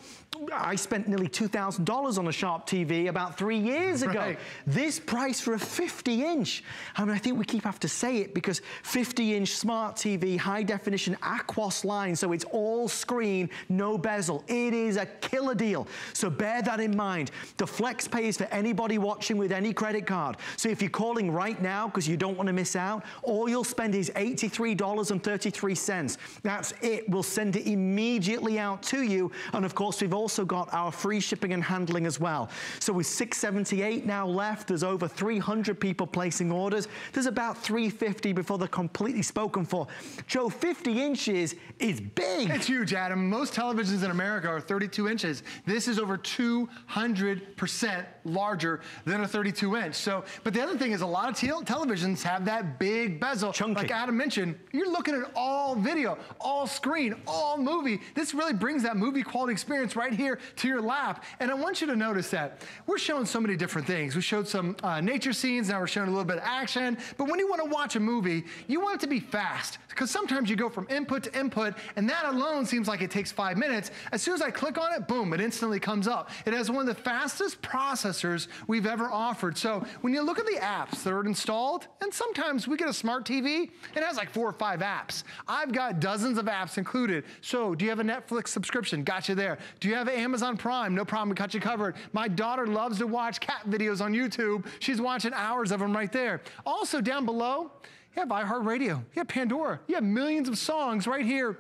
I spent nearly $2,000 on a Sharp TV about 3 years ago. Right. This price for a 50-inch. I mean, I think we keep have to say it because 50-inch smart TV, high definition Aquos line, so it's all screen, no bezel. It is a killer deal. So bear that in mind. The flex pay is for anybody watching with any credit card. So if you're calling right now because you don't want to miss out, all you'll spend is $83.33. That's it. We'll send it immediately out to you. And of course, we've also got our free shipping and handling as well. So with 678 now left, there's over 300 people placing orders. There's about 350 before they're completely spoken for. Joe, 50 inches is big. It's huge, Adam. Most televisions in America are 32 inches. This is over 200% larger than a 32-inch. So, but the other thing is a lot of televisions have that big bezel. Chunky. Like Adam mentioned, you're looking at all video, all screen, all movie. This really brings that movie quality experience right here to your lap. And I want you to notice that we're showing so many different things. We showed some nature scenes, now we're showing a little bit of action. But when you want to watch a movie, you want it to be fast, because sometimes you go from input to input, and that alone seems like it takes 5 minutes. As soon as I click on it, boom, it instantly comes up. It has one of the fastest processors we've ever offered. So when you look at the apps that are installed, and sometimes we get a smart TV, it has like 4 or 5 apps. I've got dozens of apps included. So do you have a Netflix subscription? Got you there. Do you have Amazon Prime? No problem, we got you covered. My daughter loves to watch cat videos on YouTube. She's watching hours of them right there. Also down below, you have iHeartRadio, you have Pandora, you have millions of songs right here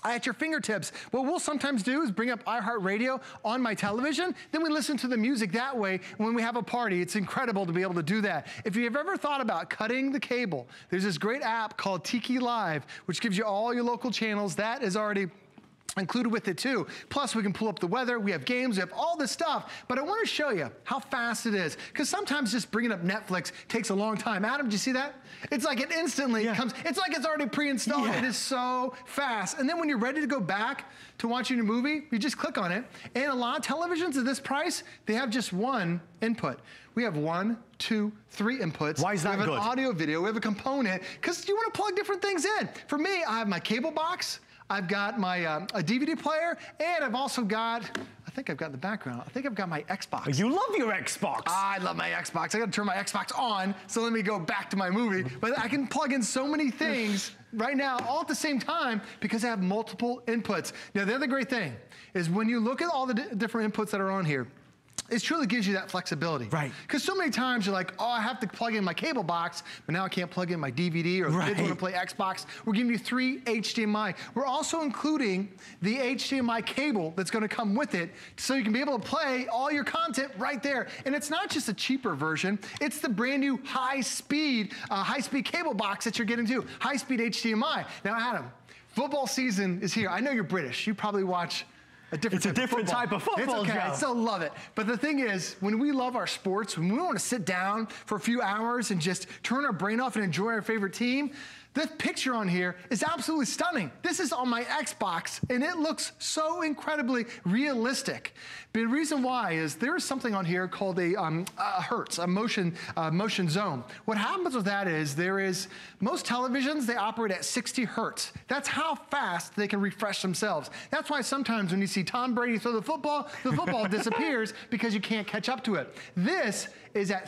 at your fingertips. What we'll sometimes do is bring up iHeartRadio on my television, then we listen to the music that way. When we have a party, it's incredible to be able to do that. If you've ever thought about cutting the cable, there's this great app called Tiki Live, which gives you all your local channels. That is already included with it too. Plus we can pull up the weather, we have games, we have all this stuff, but I want to show you how fast it is, because sometimes just bringing up Netflix takes a long time. Adam, did you see that? It's like it instantly comes, it's like it's already pre-installed. It is so fast. And then when you're ready to go back to watching a movie, you just click on it. And a lot of televisions at this price, they have just one input. We have 1, 2, 3 inputs. Why is that good? We have an audio, video, we have a component, because you want to plug different things in. For me, I have my cable box, I've got my a DVD player, and I've also got, I think I've got in the background, I think I've got my Xbox. You love your Xbox. I love my Xbox. I got to turn my Xbox on, so let me go back to my movie. But I can plug in so many things right now, all at the same time, because I have multiple inputs. Now, the other great thing is when you look at all the different inputs that are on here, it truly gives you that flexibility. Right. Because so many times you're like, oh, I have to plug in my cable box, but now I can't plug in my DVD, or the kids want to play Xbox. We're giving you 3 HDMI. We're also including the HDMI cable that's going to come with it, so you can be able to play all your content right there. And it's not just a cheaper version, it's the brand new high-speed cable box that you're getting too, high-speed HDMI. Now, Adam, football season is here. I know you're British. You probably watch it's a different type of football. It's okay, I still love it. But the thing is, when we love our sports, when we want to sit down for a few hours and just turn our brain off and enjoy our favorite team, this picture on here is absolutely stunning. This is on my Xbox, and it looks so incredibly realistic. But the reason why is there is something on here called a hertz, a motion zone. What happens with that is most televisions, they operate at 60 hertz. That's how fast they can refresh themselves. That's why sometimes when you see Tom Brady throw the football disappears because you can't catch up to it. This is at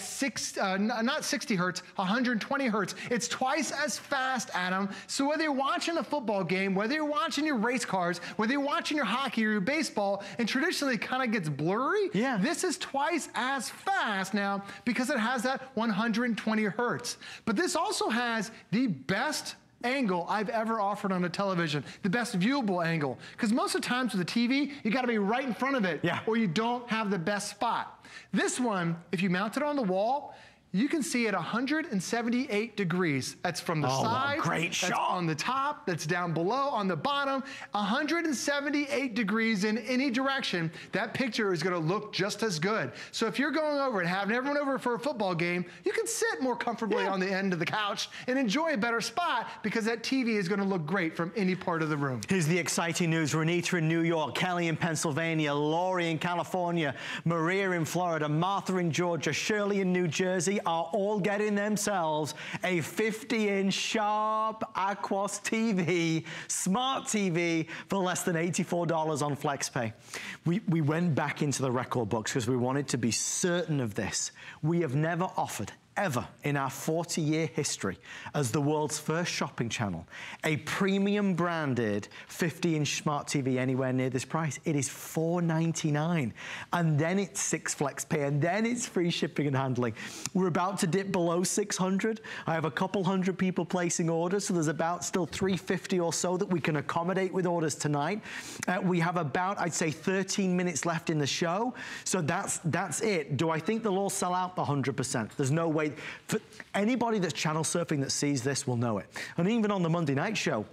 not 60 hertz, 120 hertz. It's twice as fast, Adam. So whether you're watching a football game, whether you're watching your race cars, whether you're watching your hockey or your baseball, and traditionally it kind of gets blurry, this is twice as fast now because it has that 120 hertz. But this also has the best angle I've ever offered on a television, the best viewable angle. Because most of the times with a TV, you gotta be right in front of it, or you don't have the best spot. This one, if you mount it on the wall, you can see at 178 degrees. That's from the side, great that's shot. on the top, that's down below, on the bottom. 178 degrees in any direction. That picture is gonna look just as good. So if you're going over and having everyone over for a football game, you can sit more comfortably on the end of the couch and enjoy a better spot because that TV is gonna look great from any part of the room. Here's the exciting news. Renita in New York, Kelly in Pennsylvania, Lori in California, Maria in Florida, Martha in Georgia, Shirley in New Jersey are all getting themselves a 50-inch Sharp Aquos TV, smart TV for less than $84 on FlexPay. We went back into the record books because we wanted to be certain of this. We have never offered ever in our 40-year history as the world's first shopping channel, a premium branded 50-inch smart TV anywhere near this price. It is $499, and then it's 6 FlexPay, and then it's free shipping and handling. We're about to dip below 600. I have a couple hundred people placing orders, so there's about still 350 or so that we can accommodate with orders tonight. We have about, I'd say, 13 minutes left in the show, so that's it. Do I think they'll all sell out? 100%. There's no way. For anybody that's channel surfing that sees this will know it. And even on the Monday night show,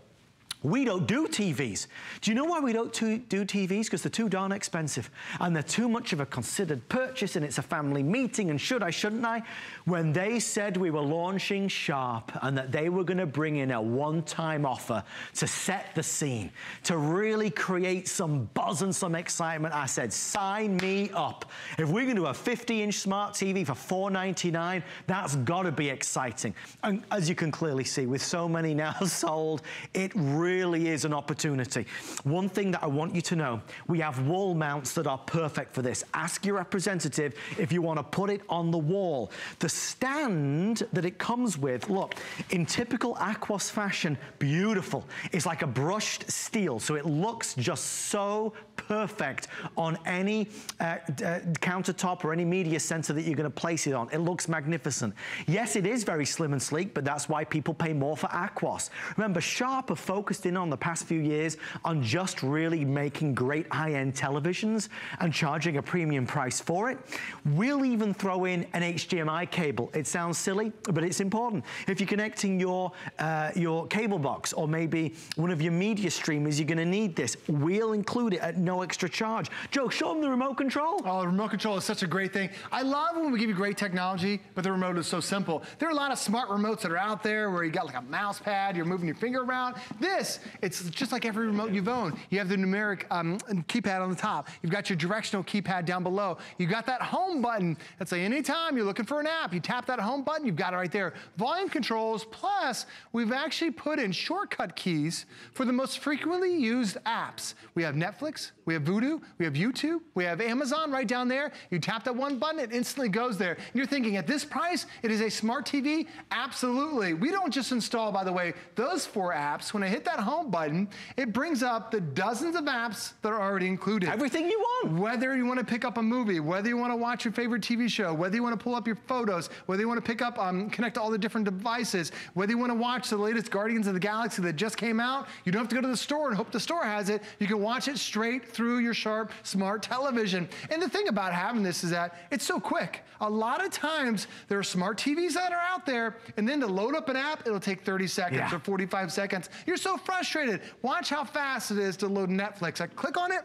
we don't do TVs. Do you know why we don't do TVs? Because they're too darn expensive and they're too much of a considered purchase and it's a family meeting and should I, shouldn't I? When they said we were launching Sharp and that they were gonna bring in a one-time offer to set the scene, to really create some buzz and some excitement, I said, sign me up. If we're gonna do a 50-inch smart TV for $499, that's gotta be exciting. And as you can clearly see, with so many now sold, it really is an opportunity. One thing that I want you to know, we have wall mounts that are perfect for this. Ask your representative if you want to put it on the wall. The stand that it comes with, look, in typical Aquos fashion, beautiful. It's like a brushed steel, so it looks just so perfect on any countertop or any media center that you're going to place it on. It looks magnificent. Yes, it is very slim and sleek, but that's why people pay more for Aquos. Remember, Sharp have focused in on the past few years on just really making great high-end televisions and charging a premium price for it. We'll even throw in an HDMI cable. It sounds silly, but it's important. If you're connecting your cable box or maybe one of your media streamers, you're going to need this. We'll include it at no extra charge. Joe, show them the remote control. Oh, the remote control is such a great thing. I love when we give you great technology, but the remote is so simple. There are a lot of smart remotes that are out there where you got like a mouse pad, you're moving your finger around. This, it's just like every remote you've owned. You have the numeric keypad on the top. You've got your directional keypad down below. You've got that home button. That's like anytime you're looking for an app, you tap that home button, you've got it right there. Volume controls, plus we've actually put in shortcut keys for the most frequently used apps. We have Netflix, we have Vudu, we have YouTube, we have Amazon right down there. You tap that one button, it instantly goes there. And you're thinking, at this price, it is a smart TV? Absolutely. We don't just install, by the way, those 4 apps. When I hit that home button, it brings up the dozens of apps that are already included. Everything you want. Whether you want to pick up a movie, whether you want to watch your favorite TV show, whether you want to pull up your photos, whether you want to pick up, connect all the different devices, whether you want to watch the latest Guardians of the Galaxy that just came out, you don't have to go to the store and hope the store has it. You can watch it straight through your Sharp smart television. And the thing about having this is that it's so quick. A lot of times there are smart TVs that are out there, and then to load up an app, it'll take 30 seconds or 45 seconds. You're so frustrated. Watch how fast it is to load Netflix. I click on it,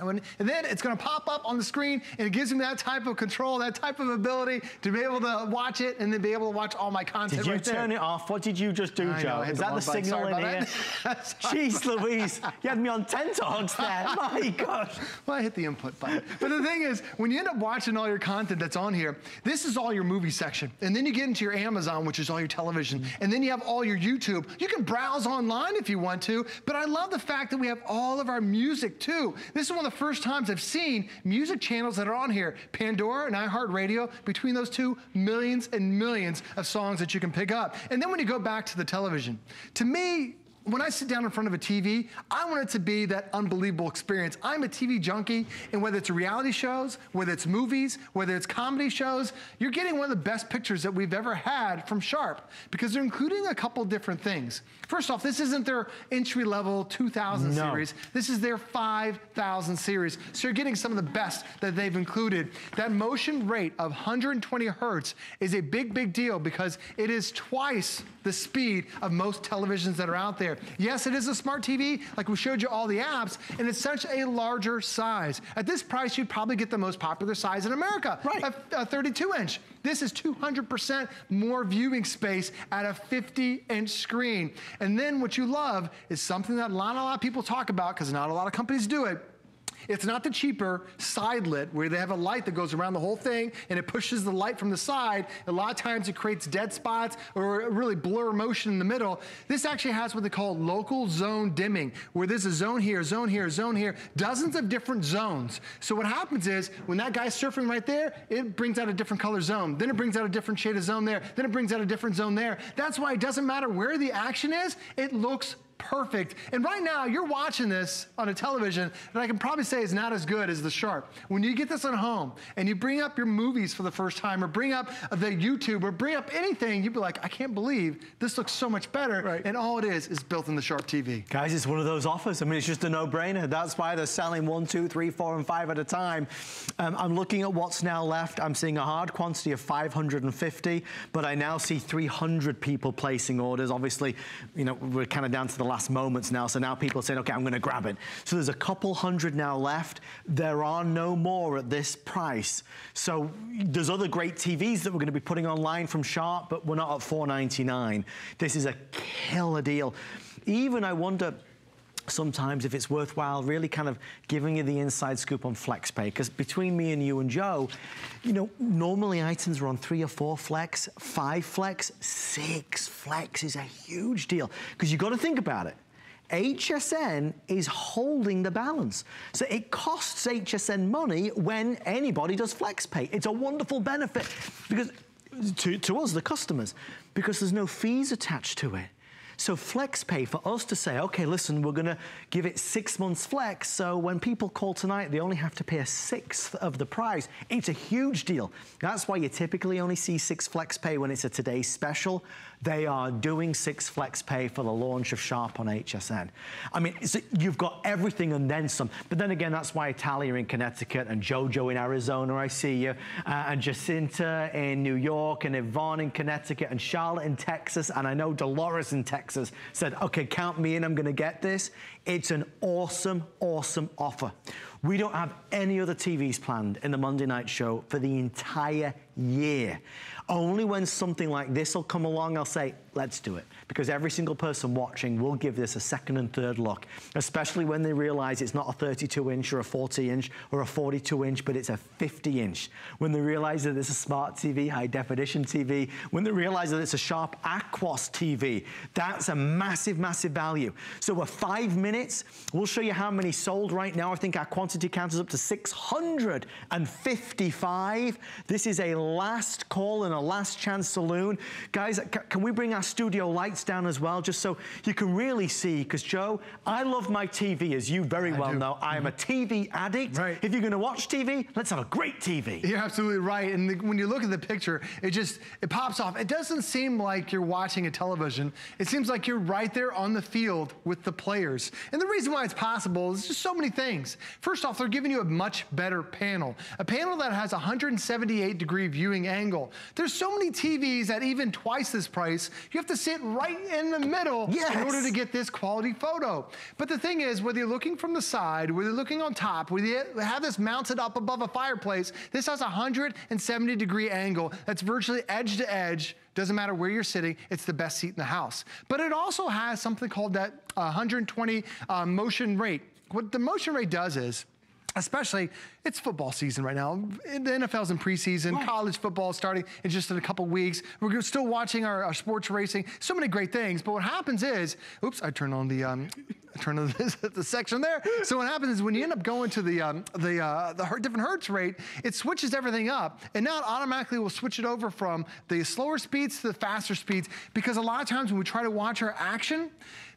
and then it's going to pop up on the screen, and it gives me that type of control, that type of ability to be able to watch it and then be able to watch all my content right there. Did you turn it off? What did you just do, Joe? Is that the signal in here? Jeez Louise, you had me on tenterhooks there. My gosh. Well, I hit the input button. But the thing is, when you end up watching all your content that's on here, this is all your movie section. And then you get into your Amazon, which is all your television. And then you have all your YouTube. You can browse online if you want to, but I love the fact that we have all of our music too. This is one of the first times I've seen music channels that are on here. Pandora and iHeartRadio, between those two, millions and millions of songs that you can pick up. And then when you go back to the television, to me, when I sit down in front of a TV, I want it to be that unbelievable experience. I'm a TV junkie, and whether it's reality shows, whether it's movies, whether it's comedy shows, you're getting one of the best pictures that we've ever had from Sharp, because they're including a couple different things. First off, this isn't their entry-level 2000 series. This is their 5000 series. So you're getting some of the best that they've included. That motion rate of 120 hertz is a big, big deal, because it is twice the speed of most televisions that are out there. Yes, it is a smart TV, like we showed you all the apps, and it's such a larger size. At this price, you'd probably get the most popular size in America, a 32-inch. This is 200% more viewing space at a 50-inch screen. And then what you love is something that not a lot of people talk about, because not a lot of companies do it. It's not the cheaper side lit where they have a light that goes around the whole thing and it pushes the light from the side. A lot of times it creates dead spots or really blur motion in the middle. This actually has what they call local zone dimming, where there's a zone here, zone here, zone here, dozens of different zones. So what happens is when that guy's surfing right there, it brings out a different color zone. Then it brings out a different shade of zone there. Then it brings out a different zone there. That's why it doesn't matter where the action is, it looks perfect. And right now, you're watching this on a television that I can probably say is not as good as the Sharp. When you get this at home and you bring up your movies for the first time, or bring up the YouTube, or bring up anything, you'd be like, I can't believe this looks so much better. And all it is built in the Sharp TV. Guys, it's one of those offers. I mean, it's just a no-brainer. That's why they're selling 1, 2, 3, 4, and 5 at a time. I'm looking at what's now left. I'm seeing a hard quantity of 550, but I now see 300 people placing orders. Obviously, you know, we're kind of down to the last moments now, so now people are saying, okay, I'm going to grab it. So there's a couple hundred now left. There are no more at this price. So there's other great TVs that we're going to be putting online from Sharp, but we're not at $499. This is a killer deal. Even I wonder sometimes if it's worthwhile really kind of giving you the inside scoop on FlexPay, because between me and you and Joe, you know, normally items are on 3 or 4 Flex, 5 Flex, 6 Flex is a huge deal, because you've got to think about it. HSN is holding the balance. So it costs HSN money when anybody does FlexPay. It's a wonderful benefit because to us, the customers, because there's no fees attached to it. So FlexPay, for us to say, okay, listen, we're gonna give it 6 months flex, so when people call tonight, they only have to pay 1/6 of the price. It's a huge deal. That's why you typically only see 6 FlexPay when it's a today's special. They are doing 6 FlexPay for the launch of Sharp on HSN. I mean, you've got everything and then some. But then again, that's why Talia in Connecticut and Jojo in Arizona, I see you, and Jacinta in New York, and Yvonne in Connecticut, and Charlotte in Texas, and I know Dolores in Texas said, okay, count me in, I'm gonna get this. It's an awesome, awesome offer. We don't have any other TVs planned in the Monday night show for the entire year. Only when something like this will come along, I'll say, let's do it. Because every single person watching will give this a second and third look, especially when they realize it's not a 32-inch or a 40-inch or a 42-inch, but it's a 50-inch. When they realize that it's a smart TV, high-definition TV, when they realize that it's a Sharp Aquos TV, that's a massive, massive value. So we're 5 minutes. We'll show you how many sold right now. I think our quantity count is up to 655. This is a last call and a last chance saloon. Guys, can we bring our studio lights down as well, just so you can really see, because Joe, I love my TV, as you very well know. I am a TV addict. If you're gonna watch TV, let's have a great TV. You're absolutely right, and when you look at the picture, it pops off. It doesn't seem like you're watching a television. It seems like you're right there on the field with the players. And the reason why it's possible is just so many things. First off, they're giving you a much better panel. A panel that has a 178-degree viewing angle. There's so many TVs at even twice this price, you have to sit right in the middle in order to get this quality photo. But the thing is, whether you're looking from the side, whether you're looking on top, whether you have this mounted up above a fireplace, this has a 170-degree angle that's virtually edge to edge. Doesn't matter where you're sitting, it's the best seat in the house. But it also has something called that 120 motion rate. What the motion rate does is, especially, it's football season right now. The NFL's in preseason, college football starting in just in a couple weeks. We're still watching our sports racing, so many great things. But what happens is, oops, I turned on the the section there. So what happens is when you end up going to the different hertz rate, it switches everything up, and now it automatically will switch it over from the slower speeds to the faster speeds, because a lot of times when we try to watch our action,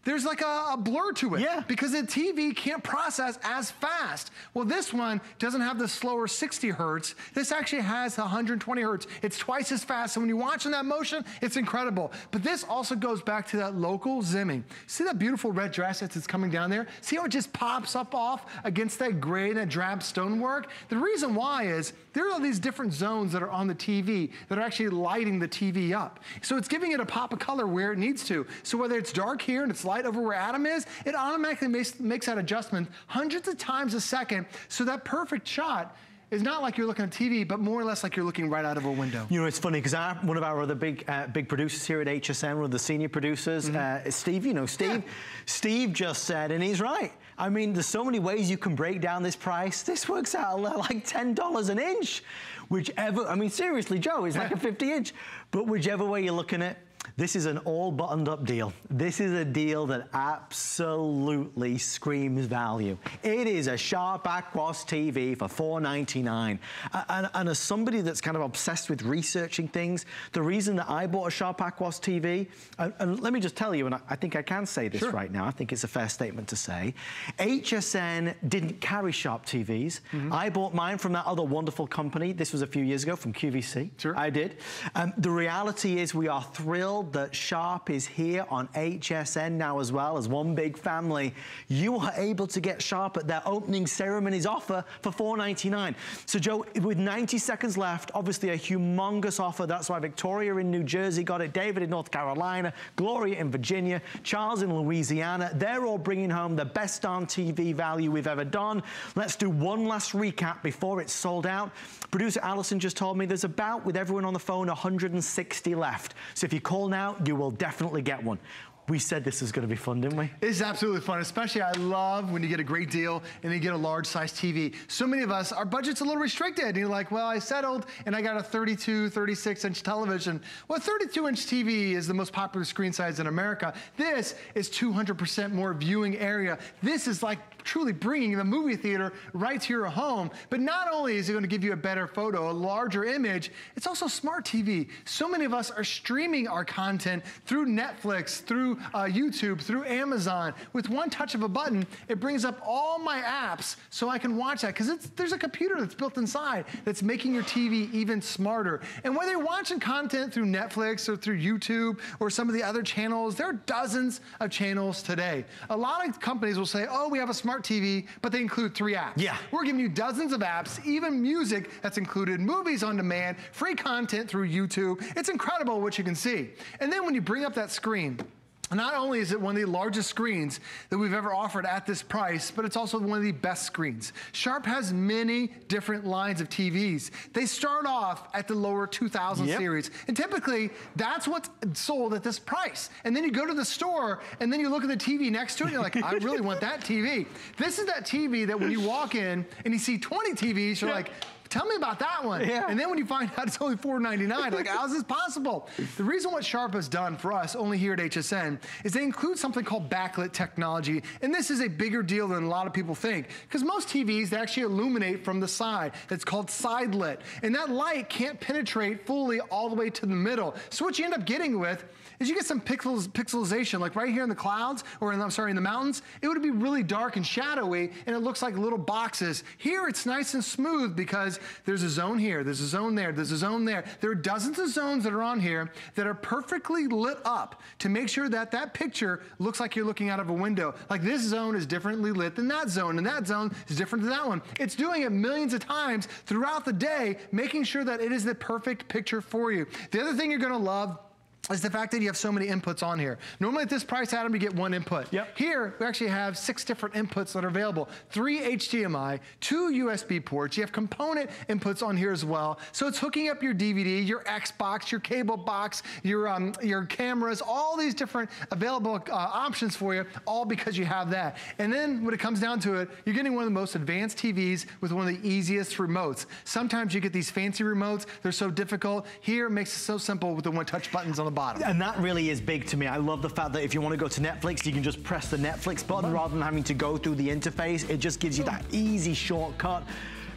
there's like a blur to it. Yeah. Because the TV can't process as fast. Well, this one doesn't have the slower 60 hertz. This actually has 120 hertz. It's twice as fast. So when you're watching that motion, it's incredible. But this also goes back to that local zimming. See that beautiful red dress that's coming down there? See how it just pops up off against that gray and that drab stonework? The reason why is there are these different zones that are on the TV that are actually lighting the TV up. So it's giving it a pop of color where it needs to. So whether it's dark here and it's light over where Adam is, it automatically makes that adjustment hundreds of times a second. So that perfect shot is not like you're looking at TV, but more or less like you're looking right out of a window. You know, it's funny because one of our other big producers here at HSN, one of the senior producers, is Steve. You know, Steve just said, and he's right. I mean, there's so many ways you can break down this price. This works out like $10 an inch. Whichever, I mean, seriously, Joe, it's like a 50-inch. But whichever way you're looking at, this is an all buttoned up deal. This is a deal that absolutely screams value. It is a Sharp Aquos TV for $4.99. And as somebody that's kind of obsessed with researching things, the reason that I bought a Sharp Aquos TV, and let me just tell you, and I think I can say this right now, I think it's a fair statement to say, HSN didn't carry Sharp TVs. I bought mine from that other wonderful company. This was a few years ago from QVC. I did. The reality is we are thrilled that Sharp is here on HSN now as well as one big family. You are able to get Sharp at their opening ceremonies offer for $4.99. So Joe, with 90 seconds left, obviously a humongous offer. That's why Victoria in New Jersey got it, David in North Carolina, Gloria in Virginia, Charles in Louisiana. They're all bringing home the best on TV value we've ever done. Let's do one last recap before it's sold out. Producer Allison just told me there's about, with everyone on the phone, 160 left. So if you call now, you will definitely get one. We said this is going to be fun, didn't we? It's absolutely fun, especially I love when you get a great deal and you get a large size TV. So many of us, our budget's a little restricted. And you're like, well, I settled and I got a 32, 36-inch television. Well, a 32-inch TV is the most popular screen size in America. This is 200% more viewing area. This is like truly bringing the movie theater right to your home. But not only is it going to give you a better photo, a larger image, it's also smart TV. So many of us are streaming our content through Netflix, through YouTube, through Amazon. With one touch of a button, it brings up all my apps so I can watch that because there's a computer that's built inside that's making your TV even smarter. And whether you're watching content through Netflix or through YouTube or some of the other channels, there are dozens of channels today. A lot of companies will say, oh, we have a smart TV, but they include 3 apps. Yeah. We're giving you dozens of apps, even music that's included, movies on demand, free content through YouTube. It's incredible what you can see. And then when you bring up that screen, not only is it one of the largest screens that we've ever offered at this price, but it's also one of the best screens. Sharp has many different lines of TVs. They start off at the lower 2000 series, and typically that's what's sold at this price. And then you go to the store, and then you look at the TV next to it, and you're like, I really want that TV. This is that TV that when you walk in and you see 20 TVs, you're like, tell me about that one. And then when you find out it's only $4.99, like, how's this possible? The reason what Sharp has done for us, only here at HSN, is they include something called backlit technology. And this is a bigger deal than a lot of people think. Because most TVs, they actually illuminate from the side. It's called side lit. And that light can't penetrate fully all the way to the middle. So what you end up getting with is you get some pixelization, like right here in the clouds, or in the mountains, it would be really dark and shadowy, and it looks like little boxes. Here, it's nice and smooth because there's a zone here, there's a zone there, there's a zone there. There are dozens of zones that are on here that are perfectly lit up to make sure that that picture looks like you're looking out of a window. Like this zone is differently lit than that zone, and that zone is different than that one. It's doing it millions of times throughout the day, making sure that it is the perfect picture for you. The other thing you're gonna love is the fact that you have so many inputs on here. Normally at this price, Adam, you get 1 input. Here, we actually have 6 different inputs that are available. 3 HDMI, 2 USB ports. You have component inputs on here as well. So it's hooking up your DVD, your Xbox, your cable box, your cameras, all these different available options for you, all because you have that. And then when it comes down to it, you're getting one of the most advanced TVs with one of the easiest remotes. Sometimes you get these fancy remotes, they're so difficult. Here, it makes it so simple with the one-touch buttons on the bottom. And that really is big to me. I love the fact that if you want to go to Netflix, you can just press the Netflix button rather than having to go through the interface. It just gives you that easy shortcut.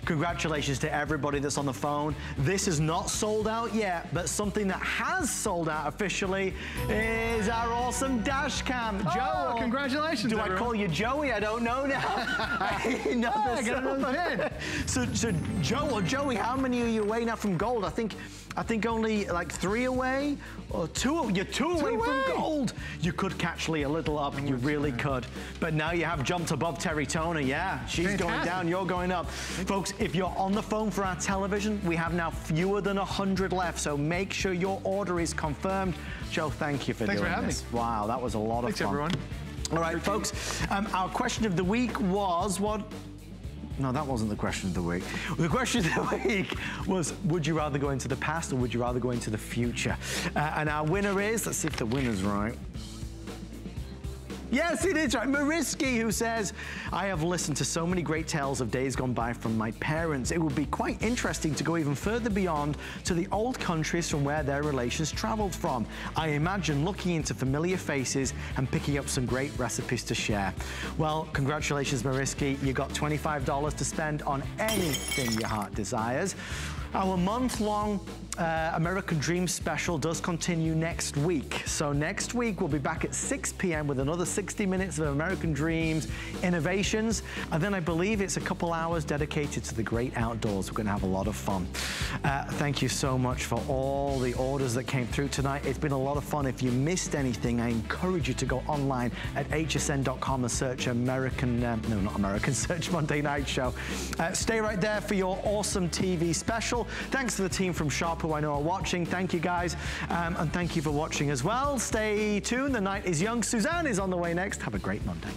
congratulations to everybody that's on the phone. This is not sold out yet, but something that has sold out officially is our awesome dash cam. Joe, congratulations, do everyone. I call you Joey? I don't know now. So Joe or Joey, how many are you away now from gold? I think only like 3 away or 2. You're 2 away from gold. You could catch Lee a little up, you really could. But now you have jumped above Terry Toner. Yeah, she's going down, you're going up. Folks, if you're on the phone for our television, we have now fewer than 100 left, so make sure your order is confirmed. Joe, thank you for doing this. Thanks for having me. Wow, that was a lot of fun. Thanks, everyone. All right, folks, our question of the week was what? No, that wasn't the question of the week. The question of the week was, would you rather go into the past or would you rather go into the future? And our winner is, let's see if the winner's right. Yes, it is right. Mariski, who says, I have listened to so many great tales of days gone by from my parents. It would be quite interesting to go even further beyond to the old countries from where their relations traveled from. I imagine looking into familiar faces and picking up some great recipes to share. Well, congratulations, Mariski. You got $25 to spend on anything your heart desires. Our month-long American Dream special does continue next week. So next week, we'll be back at 6 p.m. with another 60 minutes of American Dreams innovations. And then I believe it's a couple hours dedicated to the great outdoors. We're going to have a lot of fun. Thank you so much for all the orders that came through tonight. It's been a lot of fun. If you missed anything, I encourage you to go online at hsn.com and search search Monday Night Show. Stay right there for your awesome TV special. Thanks to the team from Sharp who I know are watching. Thank you, guys. And thank you for watching as well. Stay tuned. The night is young. Suzanne is on the way next. Have a great Monday.